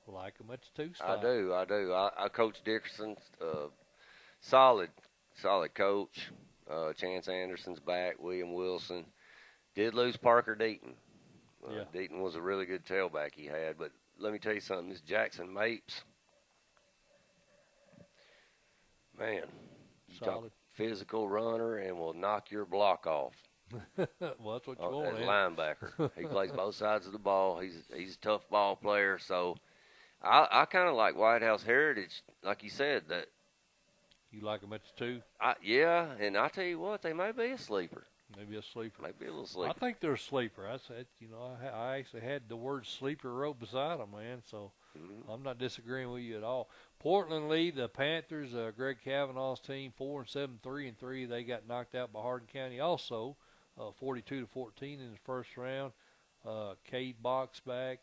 Like them at the 2 spot. I do. I Coach Dickerson, solid coach. Chance Anderson's back. William Wilson did lose Parker Deaton. Deaton was a really good tailback he had. But let me tell you something. This Jackson Mapes, man, you talk physical runner and will knock your block off. Well, that's what you want. As a linebacker. He plays both sides of the ball. He's a tough ball player. So I kind of like White House Heritage, like you said. That You like them at the 2? yeah, and I tell you what, they may be a sleeper. Maybe a sleeper. Maybe a little sleeper. I think they're a sleeper. I said, I actually had the word sleeper wrote beside them, man. So I'm not disagreeing with you at all. Portland Lee, the Panthers, Greg Kavanaugh's team, 4-7, 3-3. They got knocked out by Hardin County also, 42-14 in the first round. Cade Boxback,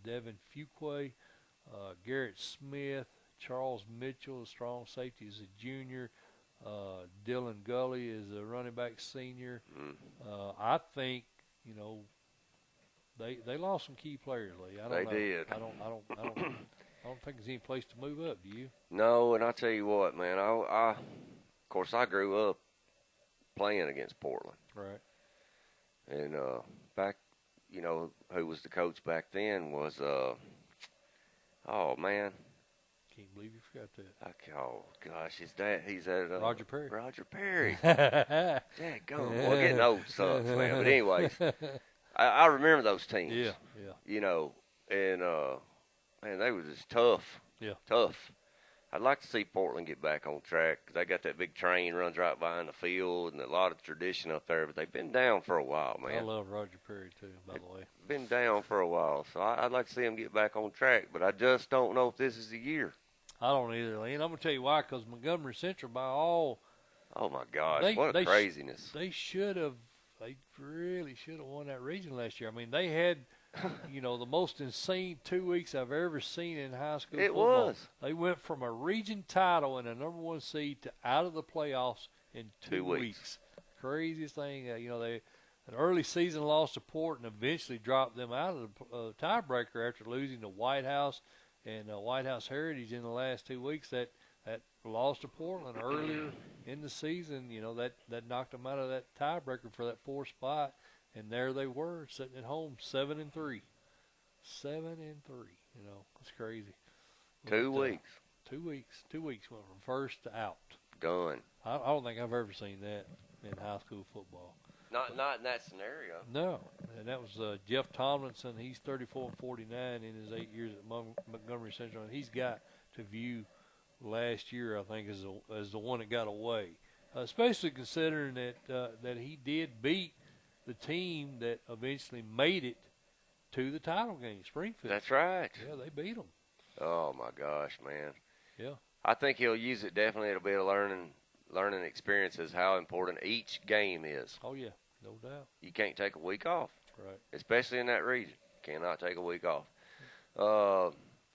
Devin Fuqua, Garrett Smith, Charles Mitchell, the strong safety, is a junior. Dylan Gully is a running back senior. I think they lost some key players, Lee. I don't know. Did. I don't think there's any place to move up. Do you? No, and I tell you what, man. Of course, I grew up playing against Portland. Right. And back, who was the coach back then was oh man. Can't believe you forgot that. Oh gosh, his dad. He's at Roger Perry. Roger Perry. Dadgum. Well, getting old sucks, man. But anyways, I remember those teams. Yeah. And man, they were just tough. Yeah. Tough. I'd like to see Portland get back on track. They got that big train runs right behind the field and a lot of tradition up there. But they've been down for a while, man. I love Roger Perry too, by the way. Been down for a while, so I'd like to see them get back on track. But I just don't know if this is the year. I don't either, Lee. And I'm gonna tell you why. Because Montgomery Central, by all. Oh my gosh, what a craziness! They should have. They really should have won that region last year. I mean, they had, the most insane 2 weeks I've ever seen in high school football. It was. They went from a region title and a number 1 seed to out of the playoffs in 2 weeks. Craziest thing. They an early season loss to Port and eventually dropped them out of the tiebreaker after losing to White House and White House Heritage in the last 2 weeks. That loss to Portland earlier in the season, that knocked them out of that tiebreaker for that 4th spot, and there they were sitting at home 7-3, 7-3. It's crazy. 2 weeks. 2 weeks. 2 weeks went from first to out. Done. I don't think I've ever seen that in high school football. Not in that scenario. No, and that was Jeff Tomlinson. He's 34-49 in his 8 years at Montgomery Central, and he's got to view last year, I think, as the one that got away, especially considering that he did beat the team that eventually made it to the title game, Springfield. That's right. Yeah, they beat them. Oh my gosh, man. Yeah. I think he'll use it. Definitely, it'll be a learning experience as how important each game is. Oh yeah, no doubt. You can't take a week off. Right. Especially in that region. Cannot take a week off.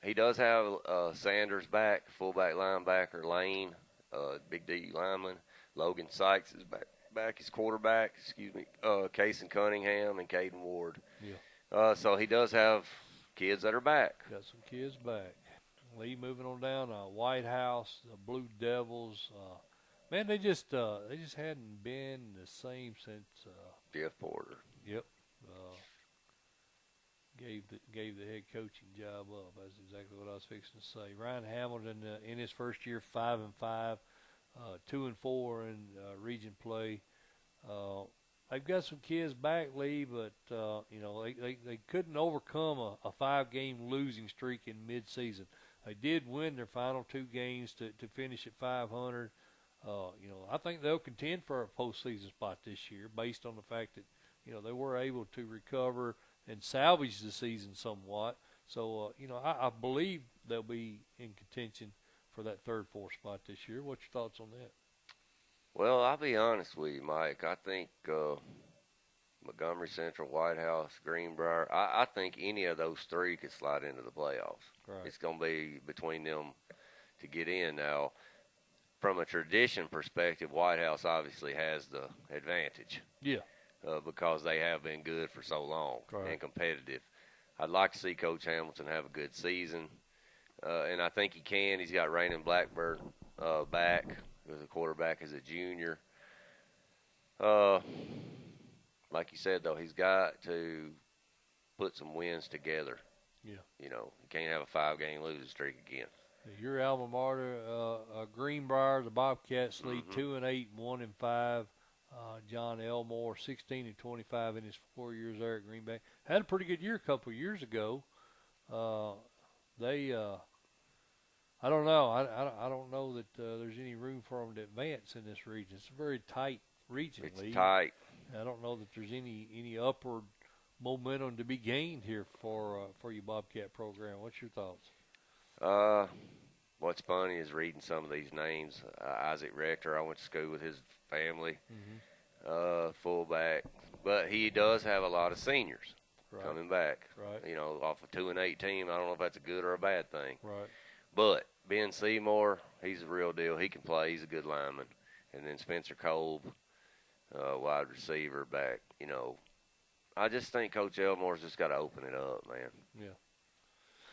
He does have Sanders back, fullback linebacker, Lane, big D lineman. Logan Sykes is back as quarterback, Casey Cunningham and Caden Ward. Yeah. So he does have kids that are back. Got some kids back. Lee moving on down. White House, the Blue Devils. Man, they just hadn't been the same since Jeff Porter. Yep. Gave the head coaching job up. That's exactly what I was fixing to say. Ryan Hamilton in his first year 5-5, 2-4 in region play. They've got some kids back, Lee, but they couldn't overcome a 5-game losing streak in mid-season. They did win their final 2 games to finish at 500. I think they'll contend for a postseason spot this year, based on the fact that they were able to recover and salvage the season somewhat. So, I believe they'll be in contention for that 3rd, 4th spot this year. What's your thoughts on that? Well, I'll be honest with you, Mike. I think Montgomery Central, White House, Greenbrier, I think any of those 3 could slide into the playoffs. Right. It's going to be between them to get in. Now, from a tradition perspective, White House obviously has the advantage. Yeah. Because they have been good for so long right. and competitive. I'd like to see Coach Hamilton have a good season, and I think he can. He's got Raymond Blackburn back as a quarterback as a junior. Like you said, though, he's got to put some wins together. Yeah. He can't have a 5-game losing streak again. Your alma mater, Greenbrier, the Bobcats lead 2-8, 1-5. John Elmore, 16 and 25 in his 4 years there at Green Bay. Had a pretty good year a couple of years ago. They I don't know. I don't know that there's any room for them to advance in this region. It's a very tight region. It's Lee. tight. I don't know that there's any upward momentum to be gained here for your Bobcat program. What's your thoughts? What's funny is reading some of these names. Isaac Rector, I went to school with his family, fullback. But he does have a lot of seniors coming back. Right. You know, off a 2-8 team. I don't know if that's a good or a bad thing. Right. But Ben Seymour, he's a real deal. He can play. He's a good lineman. And then Spencer Kolb, wide receiver back. You know, I just think Coach Elmore's just got to open it up, man. Yeah.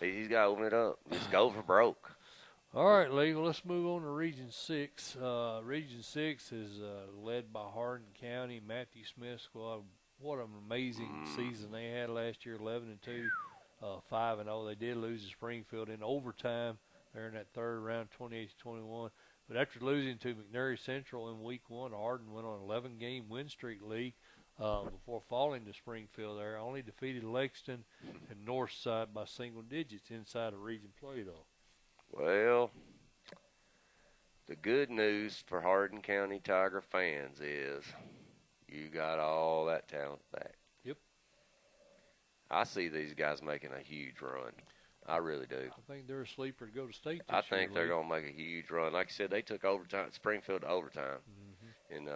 He's got to open it up. Just go for broke. All right, Lee, well, let's move on to Region 6. Region 6 is led by Hardin County, Matthew Smith squad. What an amazing season they had last year, 11-2, 5-0. They did lose to Springfield in overtime there in that third round, 28-21. But after losing to McNary Central in Week 1, Hardin went on an 11-game win streak, Lee, before falling to Springfield there. Only defeated Lexington and Northside by single digits inside of region play, though. Well, the good news for Hardin County Tiger fans is you got all that talent back. Yep. I see these guys making a huge run. I really do. I think they're a sleeper to go to state this I think year, they're going to make a huge run. Like I said, they took Springfield to overtime in,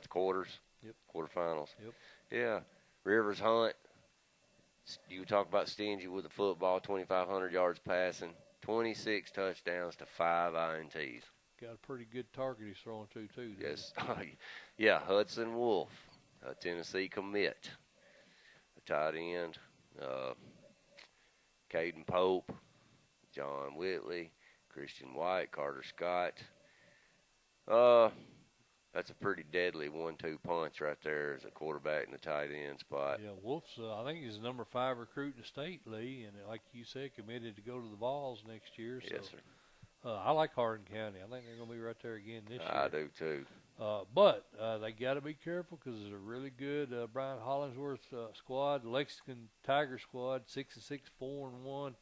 quarters? Yep. Quarterfinals. Yep. Yeah. Rivers Hunt, you talk about stingy with the football, 2,500 yards passing. 26 touchdowns to 5 INTs. Got a pretty good target he's throwing to, too. Yes. Yeah, Hudson Wolf, a Tennessee commit, a tight end. Caden Pope, John Whitley, Christian White, Carter Scott. That's a pretty deadly 1-2 punch right there as a quarterback in the tight end spot. Yeah, Wolf's, I think he's the number 5 recruit in the state, Lee, and like you said, committed to go to the Vols next year. So, yes, sir. I like Hardin County. I think they're going to be right there again this year. I do, too. But they got to be careful because there's a really good Brian Hollingsworth squad, Lexington Tiger squad, 6-6, 4-1.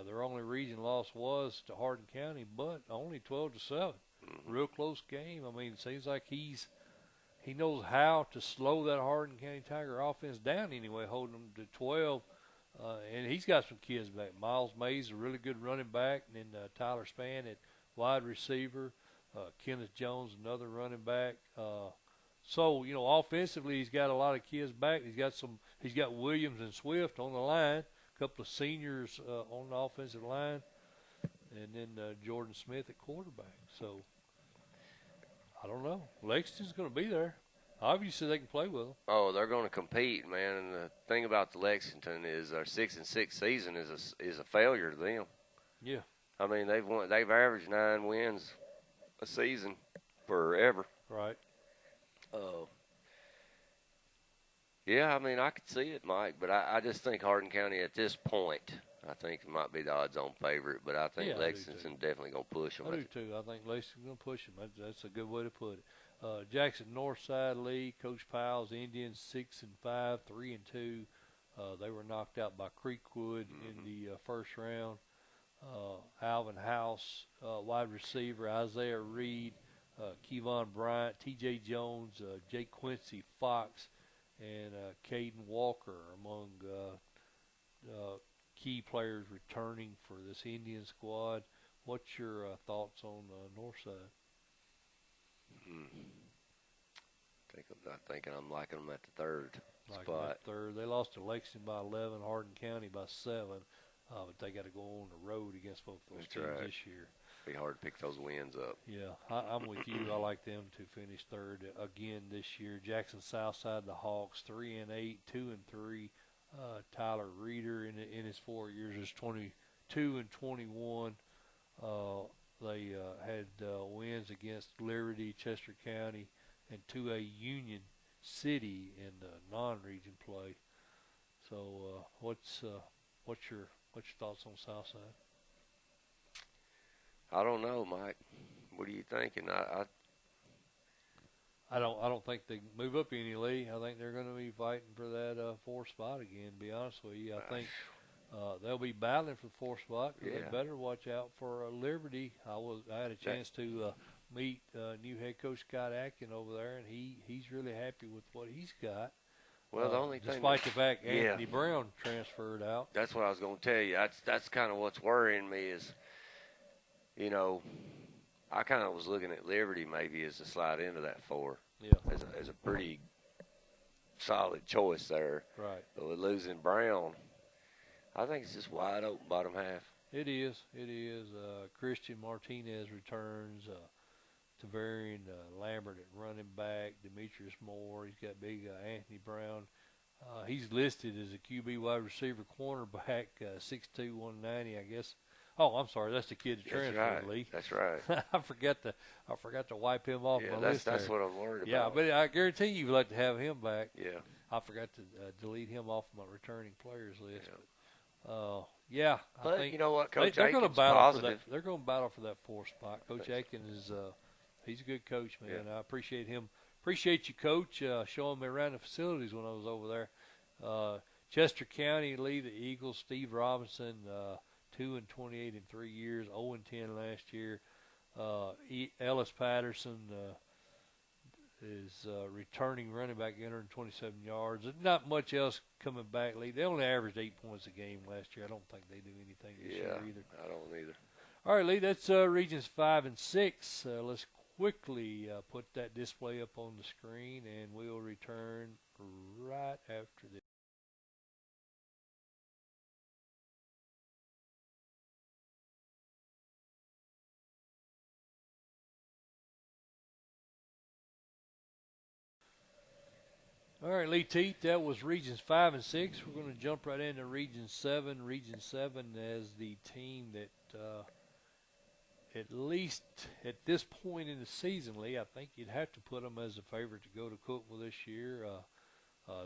Their only region loss was to Hardin County, but only 12-7. Real close game. I mean, it seems like he knows how to slow that Hardin County Tiger offense down anyway, holding them to 12. And he's got some kids back. Miles Mays, a really good running back, and then Tyler Spann at wide receiver. Kenneth Jones, another running back. So, you know, offensively, he's got a lot of kids back. He's got Williams and Swift on the line, a couple of seniors on the offensive line, and then Jordan Smith at quarterback. So, I don't know. Lexington's going to be there. Obviously, they can play with them. Oh, they're going to compete, man. And the thing about the Lexington is our 6-6 season is a failure to them. Yeah. I mean, they've averaged 9 wins a season forever. Right. Yeah, I mean, I could see it, Mike, but I just think Hardin County at this point, I think it might be the odds-on favorite, but I think Lexington's definitely going to push them. I do, too. I think Lexington's going to push them. That's a good way to put it. Jackson Northside League, Coach Powell's Indians 6-5, 3-2. They were knocked out by Creekwood in the first round. Alvin House, wide receiver, Isaiah Reed, Kevon Bryant, T.J. Jones, Jake Quincy Fox, and Caden Walker among key players returning for this Indian squad. What's your thoughts on Northside? I'm thinking I'm liking them at the third spot. They lost to Lexington by 11, Hardin County by 7, but they got to go on the road against both those teams this year. Be hard to pick those wins up. Yeah, I'm with you. I like them to finish third again this year. Jackson Southside, the Hawks, 3-8, 2-3. Tyler Reeder in his 4 years is 22-21. They had wins against Liberty, Chester County, and 2A Union City in non-region play. So, what's your thoughts on Southside? I don't know, Mike. What are you thinking? I don't think they can move up any, Lee. I think they're going to be fighting for that fourth spot again. To be honest with you, I think they'll be battling for the fourth spot. Cause Yeah. They better watch out for Liberty. I had a chance to meet new head coach Scott Atkin over there, and he's really happy with what he's got. Well, the only thing, despite the fact Anthony Brown transferred out. That's what I was going to tell you. That's kind of what's worrying me is, you know, I kind of was looking at Liberty maybe as a slide into that 4. Yeah. As a pretty solid choice there. Right. But with losing Brown, I think it's just wide open bottom half. It is. Christian Martinez returns. Tavarian Lambert at running back. Demetrius Moore. He's got big Anthony Brown. He's listed as a QB wide receiver cornerback, 6'2", 190, I guess. Oh, I'm sorry. That's the kid that transferred, right. Lee. That's right. I forgot to wipe him off my list. That's what I'm worried about. Yeah, but I guarantee you'd like to have him back. Yeah. I forgot to delete him off my returning players list. Yeah. But, I think you know what, Coach they're going to battle positive. for that. They're going to battle for that 4th spot. Coach Atkins is he's a good coach, man. Yeah. I appreciate him. Appreciate you, Coach, showing me around the facilities when I was over there. Chester County lead the Eagles. Steve Robinson, 2-28 in 3 years, 0-10 last year. Ellis Patterson is returning running back, 127 yards. There's not much else coming back. They only averaged 8 points a game last year. I don't think they do anything this year either. I don't either. All right, Lee, that's Regions 5 and 6. Let's quickly put that display up on the screen, and we'll return right after this. All right, Lee Teat, that was Regions 5 and 6. We're going to jump right into Region 7. Region 7 as the team that, at least at this point in the season, Lee, I think you'd have to put them as a favorite to go to Cookeville this year.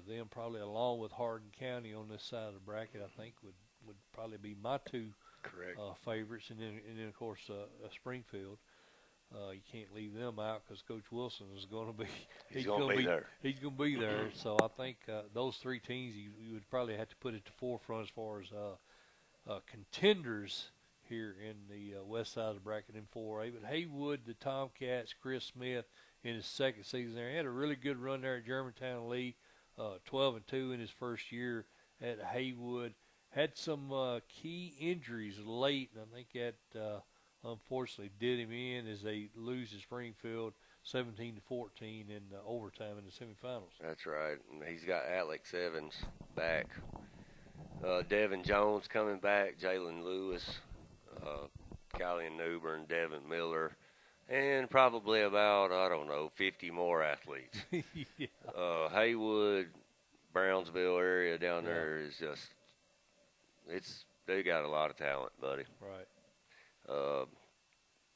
Them probably along with Hardin County on this side of the bracket, I think would probably be my two favorites, and then of course Springfield. You can't leave them out because Coach Wilson is going to be he's going to be there. He's going to be there. So I think those 3 teams you would probably have to put at the forefront as far as contenders here in the west side of the bracket in 4A. But Haywood, the Tomcats, Chris Smith in his second season there, he had a really good run there at Germantown Lee, 12-2 in his first year at Haywood. Had some key injuries late, and I think that unfortunately did him in as they lose to Springfield 17-14 in overtime in the semifinals. That's right. And he's got Alex Evans back. Devin Jones coming back, Jalen Lewis, Callian Newbern, Devin Miller, and probably about, 50 more athletes. Yeah. Haywood, Brownsville area down there is just, they got a lot of talent, buddy. Right.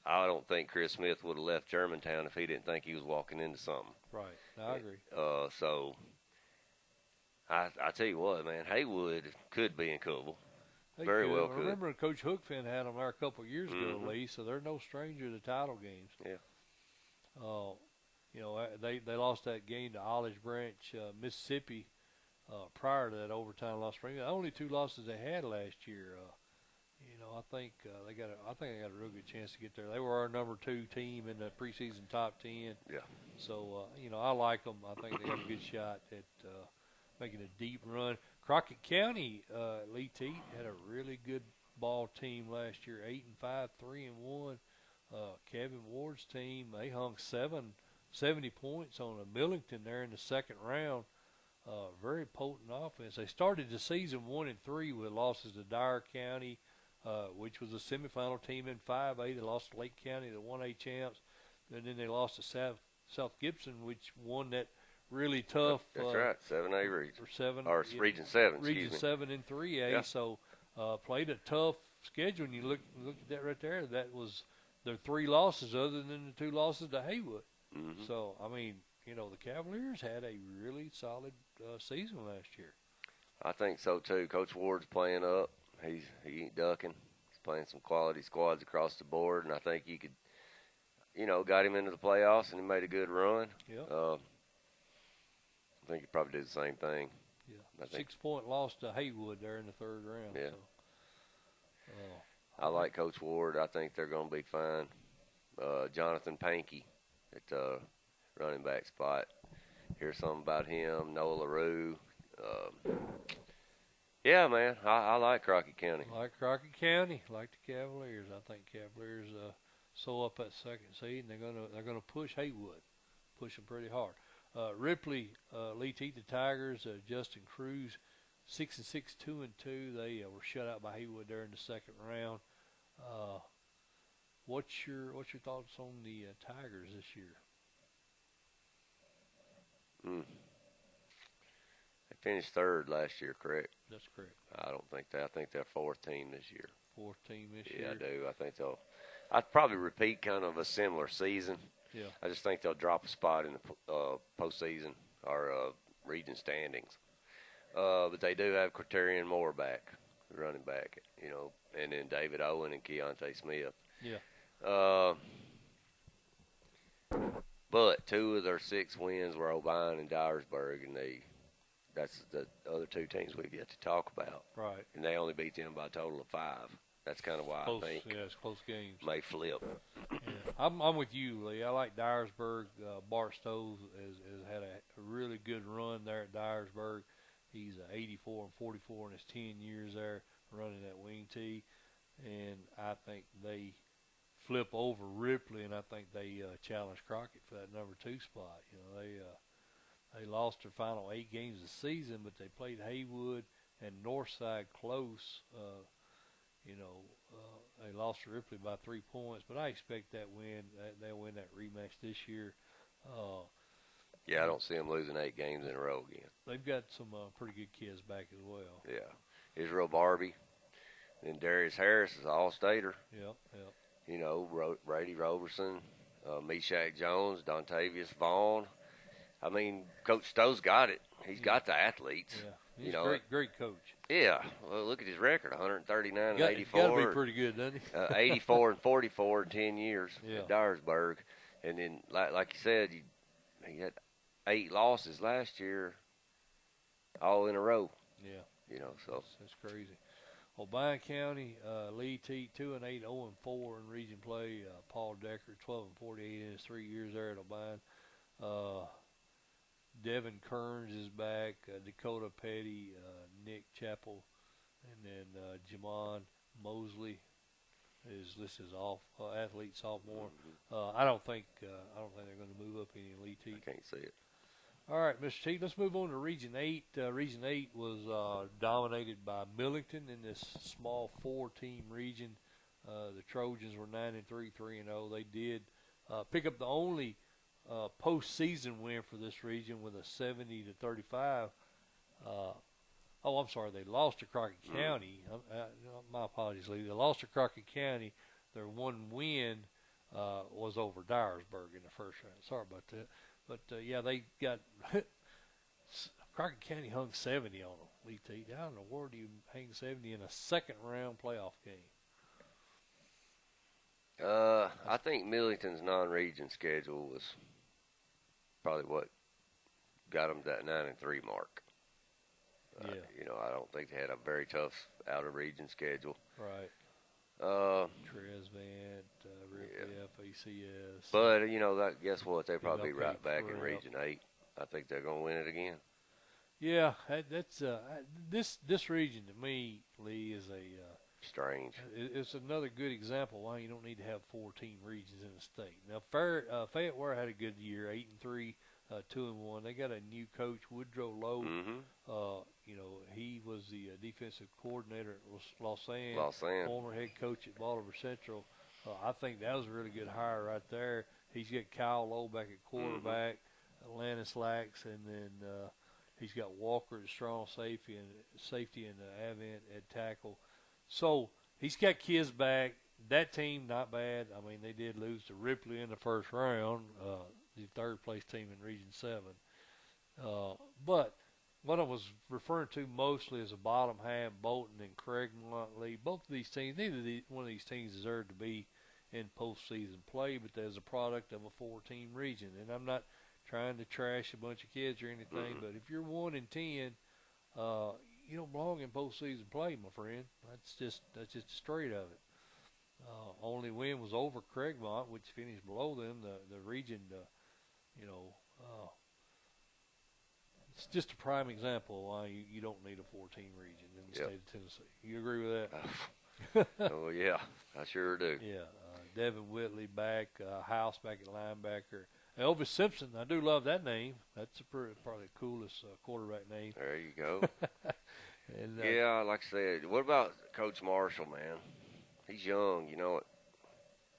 I don't think Chris Smith would have left Germantown if he didn't think he was walking into something. Right. I agree. So I tell you what, man, Haywood could be in Cookeville. Very well could. I remember Coach Hookfin had them there a couple of years ago, Lee, so they're no stranger to title games. Yeah. They lost that game to Olive Branch, Mississippi, prior to that overtime loss. The only 2 losses they had last year. I think they got a real good chance to get there. They were our number 2 team in the preseason top 10. Yeah. So I like them. I think they have a good shot at making a deep run. Crockett County, Lee Teat had a really good ball team last year, 8-5, 3-1. Kevin Ward's team, they hung 70 points on a Millington there in the second round. Very potent offense. They started the season 1-3 with losses to Dyer County, which was a semifinal team in 5A. They lost to Lake County, the 1A champs, and then they lost to South Gibson, which won that really tough. That's right, 7A region. Region 7. Region 7 in 3A. Yeah. So played a tough schedule. And you look at that right there. That was their 3 losses, other than the 2 losses to Haywood. Mm-hmm. So I mean, the Cavaliers had a really solid season last year. I think so too. Coach Ward's playing up. He ain't ducking. He's playing some quality squads across the board, and I think got him into the playoffs and he made a good run. Yep. I think he probably did the same thing. Yeah. I think. 6-point loss to Haywood there in the third round. Yeah. So, I like Coach Ward. I think they're going to be fine. Jonathan Pankey at running back spot. Hear something about him. Noah LaRue. Yeah, man. I like Crockett County. Like Crockett County, like the Cavaliers. I think Cavaliers sew up that second seed, and they're gonna push Haywood, push them pretty hard. Ripley, Lee Teat, the Tigers, Justin Cruz, 6-6, 2-2. They were shut out by Haywood there in the second round. What's your thoughts on the Tigers this year? They finished third last year, correct? That's correct. I don't think that. I think they're fourth team this year. Fourth team this Yeah, year. I do. I think they'll. I'd probably repeat kind of a similar season. Yeah. I just think they'll drop a spot in the postseason or region standings. But they do have Quaterian Moore back, running back, and then David Owen and Keontae Smith. Yeah. But 2 of their 6 wins were O'Brien and Dyersburg, and that's the other 2 teams we've yet to talk about. Right. And they only beat them by a total of 5. That's kind of why Close, I think it's close games. may flip. Yeah. I'm with you, Lee. I like Dyersburg. Bart Stowe has had a really good run there at Dyersburg. He's 84-44 in his 10 years there running that wing tee, and I think they flip over Ripley, and I think they challenge Crockett for that number 2 spot. They lost their final 8 games of the season, but they played Haywood and Northside close. They lost to Ripley by 3 points, but I expect that they'll win that rematch this year. Yeah, I don't see them losing 8 games in a row again. They've got some pretty good kids back as well. Yeah, Israel Barbie, and Darius Harris is an All-Stater. Yep. Brady Roberson, Meshack Jones, Dontavius Vaughn. I mean, Coach Stowe's got it. He's got the athletes. Yeah. He's a great coach. Yeah. Well, look at his record: 139 and 84. Got to be pretty good, doesn't he? 84 and 44 in 10 years at Yeah. Dyersburg, and then like you said, he had 8 losses last year, all in a row. Yeah. So That's crazy. O'Brien County, Lee Teat, 2-8, 0-4 in region play. Paul Decker, 12-48 in his 3 years there at O'Brien. Devin Kearns is back. Dakota Petty, Nick Chappell, and then Jamon Mosley is listed as athlete sophomore. I don't think they're going to move up any in Lee Teat. I can't see it. All right, Mr. Teat, let's move on to Region 8. Region 8 was dominated by Millington in this small 4-team region. The Trojans were 9-3, 3-0. They did pick up the only postseason win for this region with a 70-35. I'm sorry, they lost to Crockett County. My apologies, Lee. They lost to Crockett County. Their one win was over Dyersburg in the first round. Sorry about that. But, they got Crockett County hung 70 on them, Lee Teat. How in the world do you hang 70 in a second-round playoff game? I think Millington's non-region schedule was probably what got them to that 9-3 mark. Yeah. I don't think they had a very tough out-of-region schedule. Right. Uh, Tresvant, Ripley, FACS. But, guess what? They'll probably be right back in Prep. Region 8. I think they're going to win it again. Yeah, that's this region to me, Lee, is Strange. it's another good example why you don't need to have 4-team regions in the state. Now, Fayetteville had a good year, 8-3, 2-1. They got a new coach, Woodrow Lowe. He was the defensive coordinator at Los Angeles, former head coach at Baltimore Central. I think that was a really good hire right there. He's got Kyle Lowe back at quarterback, Atlantis Lax, and then he's got Walker at strong safety and Avant at tackle. So he's got kids back. That team, not bad. I mean, they did lose to Ripley in the first round, the third-place team in Region 7. But what I was referring to mostly is the bottom half, Bolton and Craigmont Lee. Both of these teams, one of these teams deserved to be in postseason play, but as a product of a 4-team region. And I'm not trying to trash a bunch of kids or anything, but if you're 1-10, you don't belong in postseason play, my friend. That's just straight of it. Only win was over Craigmont, which finished below them. The region, you know, it's just a prime example of why you don't need a 14 region in the state of Tennessee. You agree with that? Oh, yeah, I sure do. Yeah. Devin Whitley back, House back at linebacker. Elvis Simpson, I do love that name. That's probably the coolest quarterback name. There you go. And, yeah, like I said, what about Coach Marshall, man? He's young, you know it.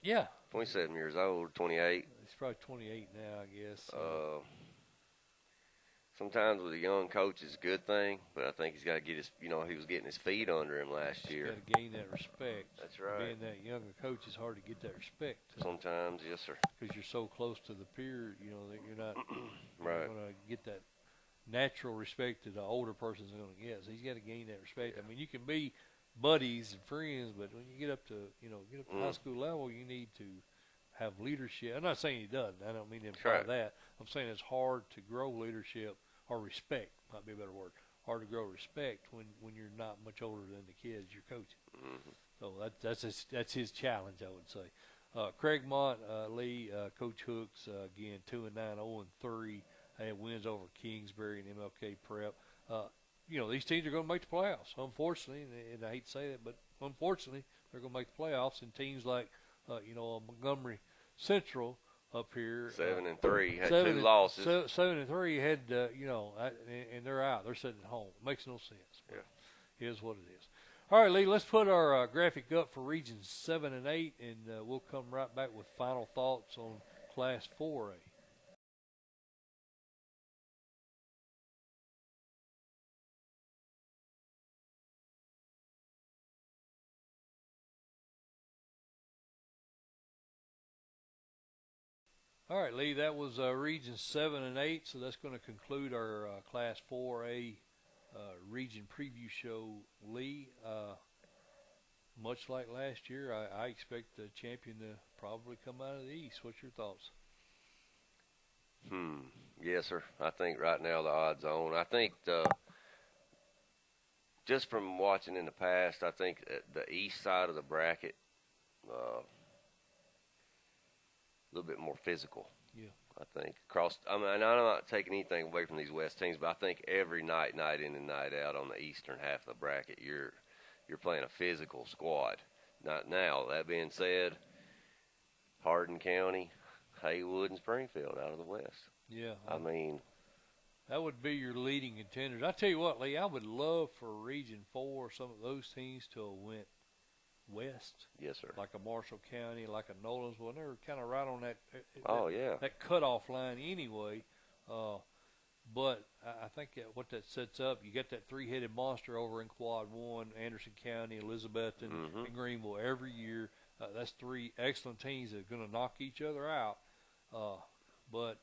Yeah. 27 years old, 28. He's probably 28 now, I guess. Sometimes with a young coach it's a good thing, but I think he's got to get his, he was getting his feet under him last year. He's got to gain that respect. That's right. Being that younger coach, it's hard to get that respect. Sometimes, yes, sir. Because you're so close to the peer, that you're not right. going to get that natural respect that the older person's going to get. So he's got to gain that respect. Yeah. I mean, you can be buddies and friends, but when you get up to, high school level, you need to have leadership. I'm not saying he doesn't. I don't mean to imply that. I'm saying it's hard to grow leadership or respect, might be a better word. Hard to grow respect when you're not much older than the kids you're coaching. Mm-hmm. So that's his challenge, I would say. Craigmont, Lee, Coach Hooks, again 2-9, 0-3. They had wins over Kingsbury and MLK Prep. These teams are going to make the playoffs. Unfortunately, and I hate to say that, but unfortunately, they're going to make the playoffs. And teams like, Montgomery Central up here, 7-3, had 2 losses. 7-3 had, and they're out. They're sitting at home. It makes no sense. Yeah, it is what it is. All right, Lee. Let's put our graphic up for regions 7 and 8, and we'll come right back with final thoughts on Class 4A. All right, Lee, that was regions 7 and 8, so that's going to conclude our Class 4A region preview show. Lee, much like last year, I expect the champion to probably come out of the East. What's your thoughts? Yes, sir. I think right now the odds on. I think just from watching in the past, I think the east side of the bracket a little bit more physical. Yeah. I think I'm not taking anything away from these West teams, but I think every night in and night out on the eastern half of the bracket, you're playing a physical squad. Not now. That being said, Hardin County, Haywood, and Springfield out of the West. Yeah. I mean, that would be your leading contenders. I tell you what, Lee, I would love for Region 4, some of those teams to have went west. Yes, sir. Like a Marshall County, like a Nolensville. And they were kind of right on that that cutoff line anyway. But I think what that sets up, you got that three-headed monster over in Quad 1, Anderson County, Elizabethton, and Greenville every year. That's 3 excellent teams that are going to knock each other out. But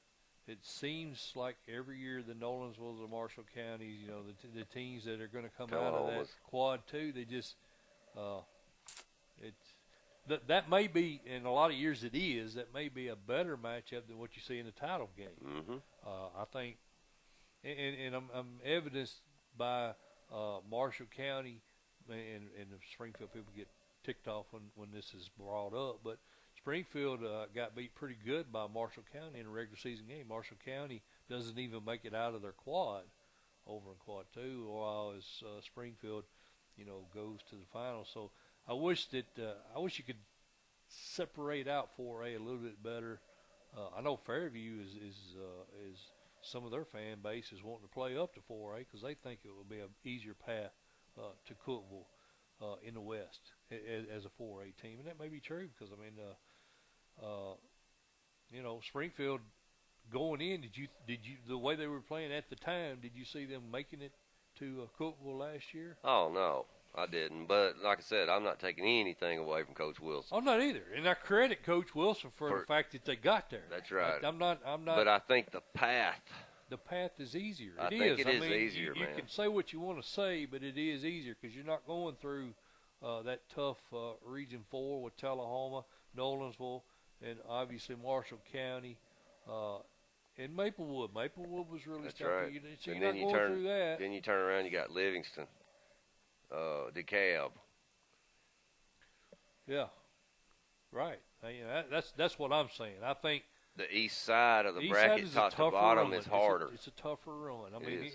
it seems like every year the Nolensville, the Marshall counties, the teams that are going to come out of that Quad 2, they just that may be, in a lot of years it is, that may be a better matchup than what you see in the title game. I think, and I'm evidenced by Marshall County, and the Springfield people get ticked off when this is brought up, but Springfield got beat pretty good by Marshall County in a regular season game. Marshall County doesn't even make it out of their quad over in Quad 2, while Springfield, goes to the final. So I wish you could separate out 4A a little bit better. I know Fairview is some of their fan base is wanting to play up to 4A because they think it will be an easier path to Cookeville in the West as a 4A team, and that may be true because Springfield going in. Did you the way they were playing at the time? Did you see them making it to Cookeville last year? Oh no, I didn't. But like I said, I'm not taking anything away from Coach Wilson. I'm not either, and I credit Coach Wilson for the fact that they got there. That's right. I'm not. But I think the path. The path is easier. I think it is easier, you can say what you want to say, but it is easier because you're not going through that tough Region 4 with Tullahoma, Nolensville, and obviously Marshall County, and Maplewood. Maplewood was really That's stuck. right. So And you're then not going through that. Then you turn around, you got Livingston, DeKalb. Yeah, right. That's what I'm saying. I think The east side of the east bracket, side top is a to tougher bottom, run. is harder. It's a tougher run. I mean, is.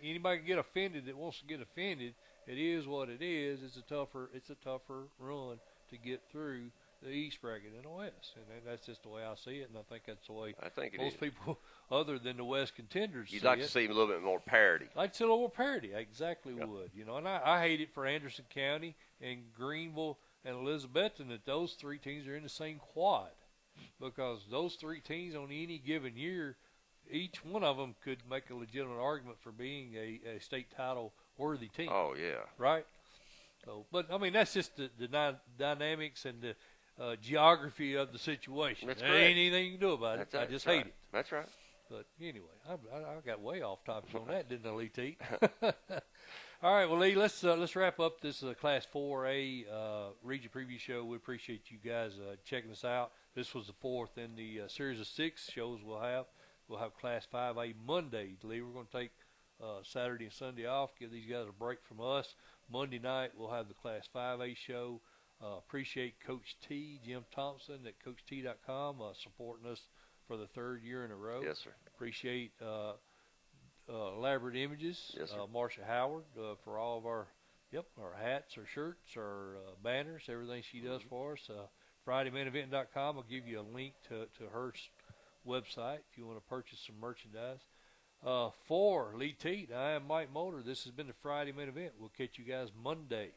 anybody can get offended that wants to get offended. It is what it is. It's a tougher run to get through the East bracket and the West, and that's just the way I see it. And I think that's the way I think it most is. people, other than the West contenders, You'd see like it. to see a little bit more parity. I'd say a little more parity. I exactly Yep. would. And I hate it for Anderson County and Greenville and Elizabethton that those three teams are in the same quad, because those three teams on any given year, each one of them could make a legitimate argument for being a state title worthy team. Oh, yeah. Right. So, but I mean, that's just the dynamics and the geography of the situation. That's there correct. ain't anything you can do about it. I just hate it. That's right. But anyway, I got way off topic on that, didn't I, Lee Teat? All right, well, Lee, let's wrap up this Class 4A region preview show. We appreciate you guys checking us out. This was the fourth in the series of 6 shows we'll have. We'll have Class 5A Monday. Lee, we're going to take Saturday and Sunday off, give these guys a break from us. Monday night, we'll have the Class 5A show. Appreciate Coach T, Jim Thompson at CoachT.com, supporting us for the third year in a row. Yes, sir. Appreciate Elaborate Images, Yes, sir. Marsha Howard, for all of our hats, our shirts, our banners, everything she does for us. FridayMainEvent.com. I'll give you a link to her website if you want to purchase some merchandise. For Lee Teat, I am Mike Molder. This has been the Friday Main Event. We'll catch you guys Monday.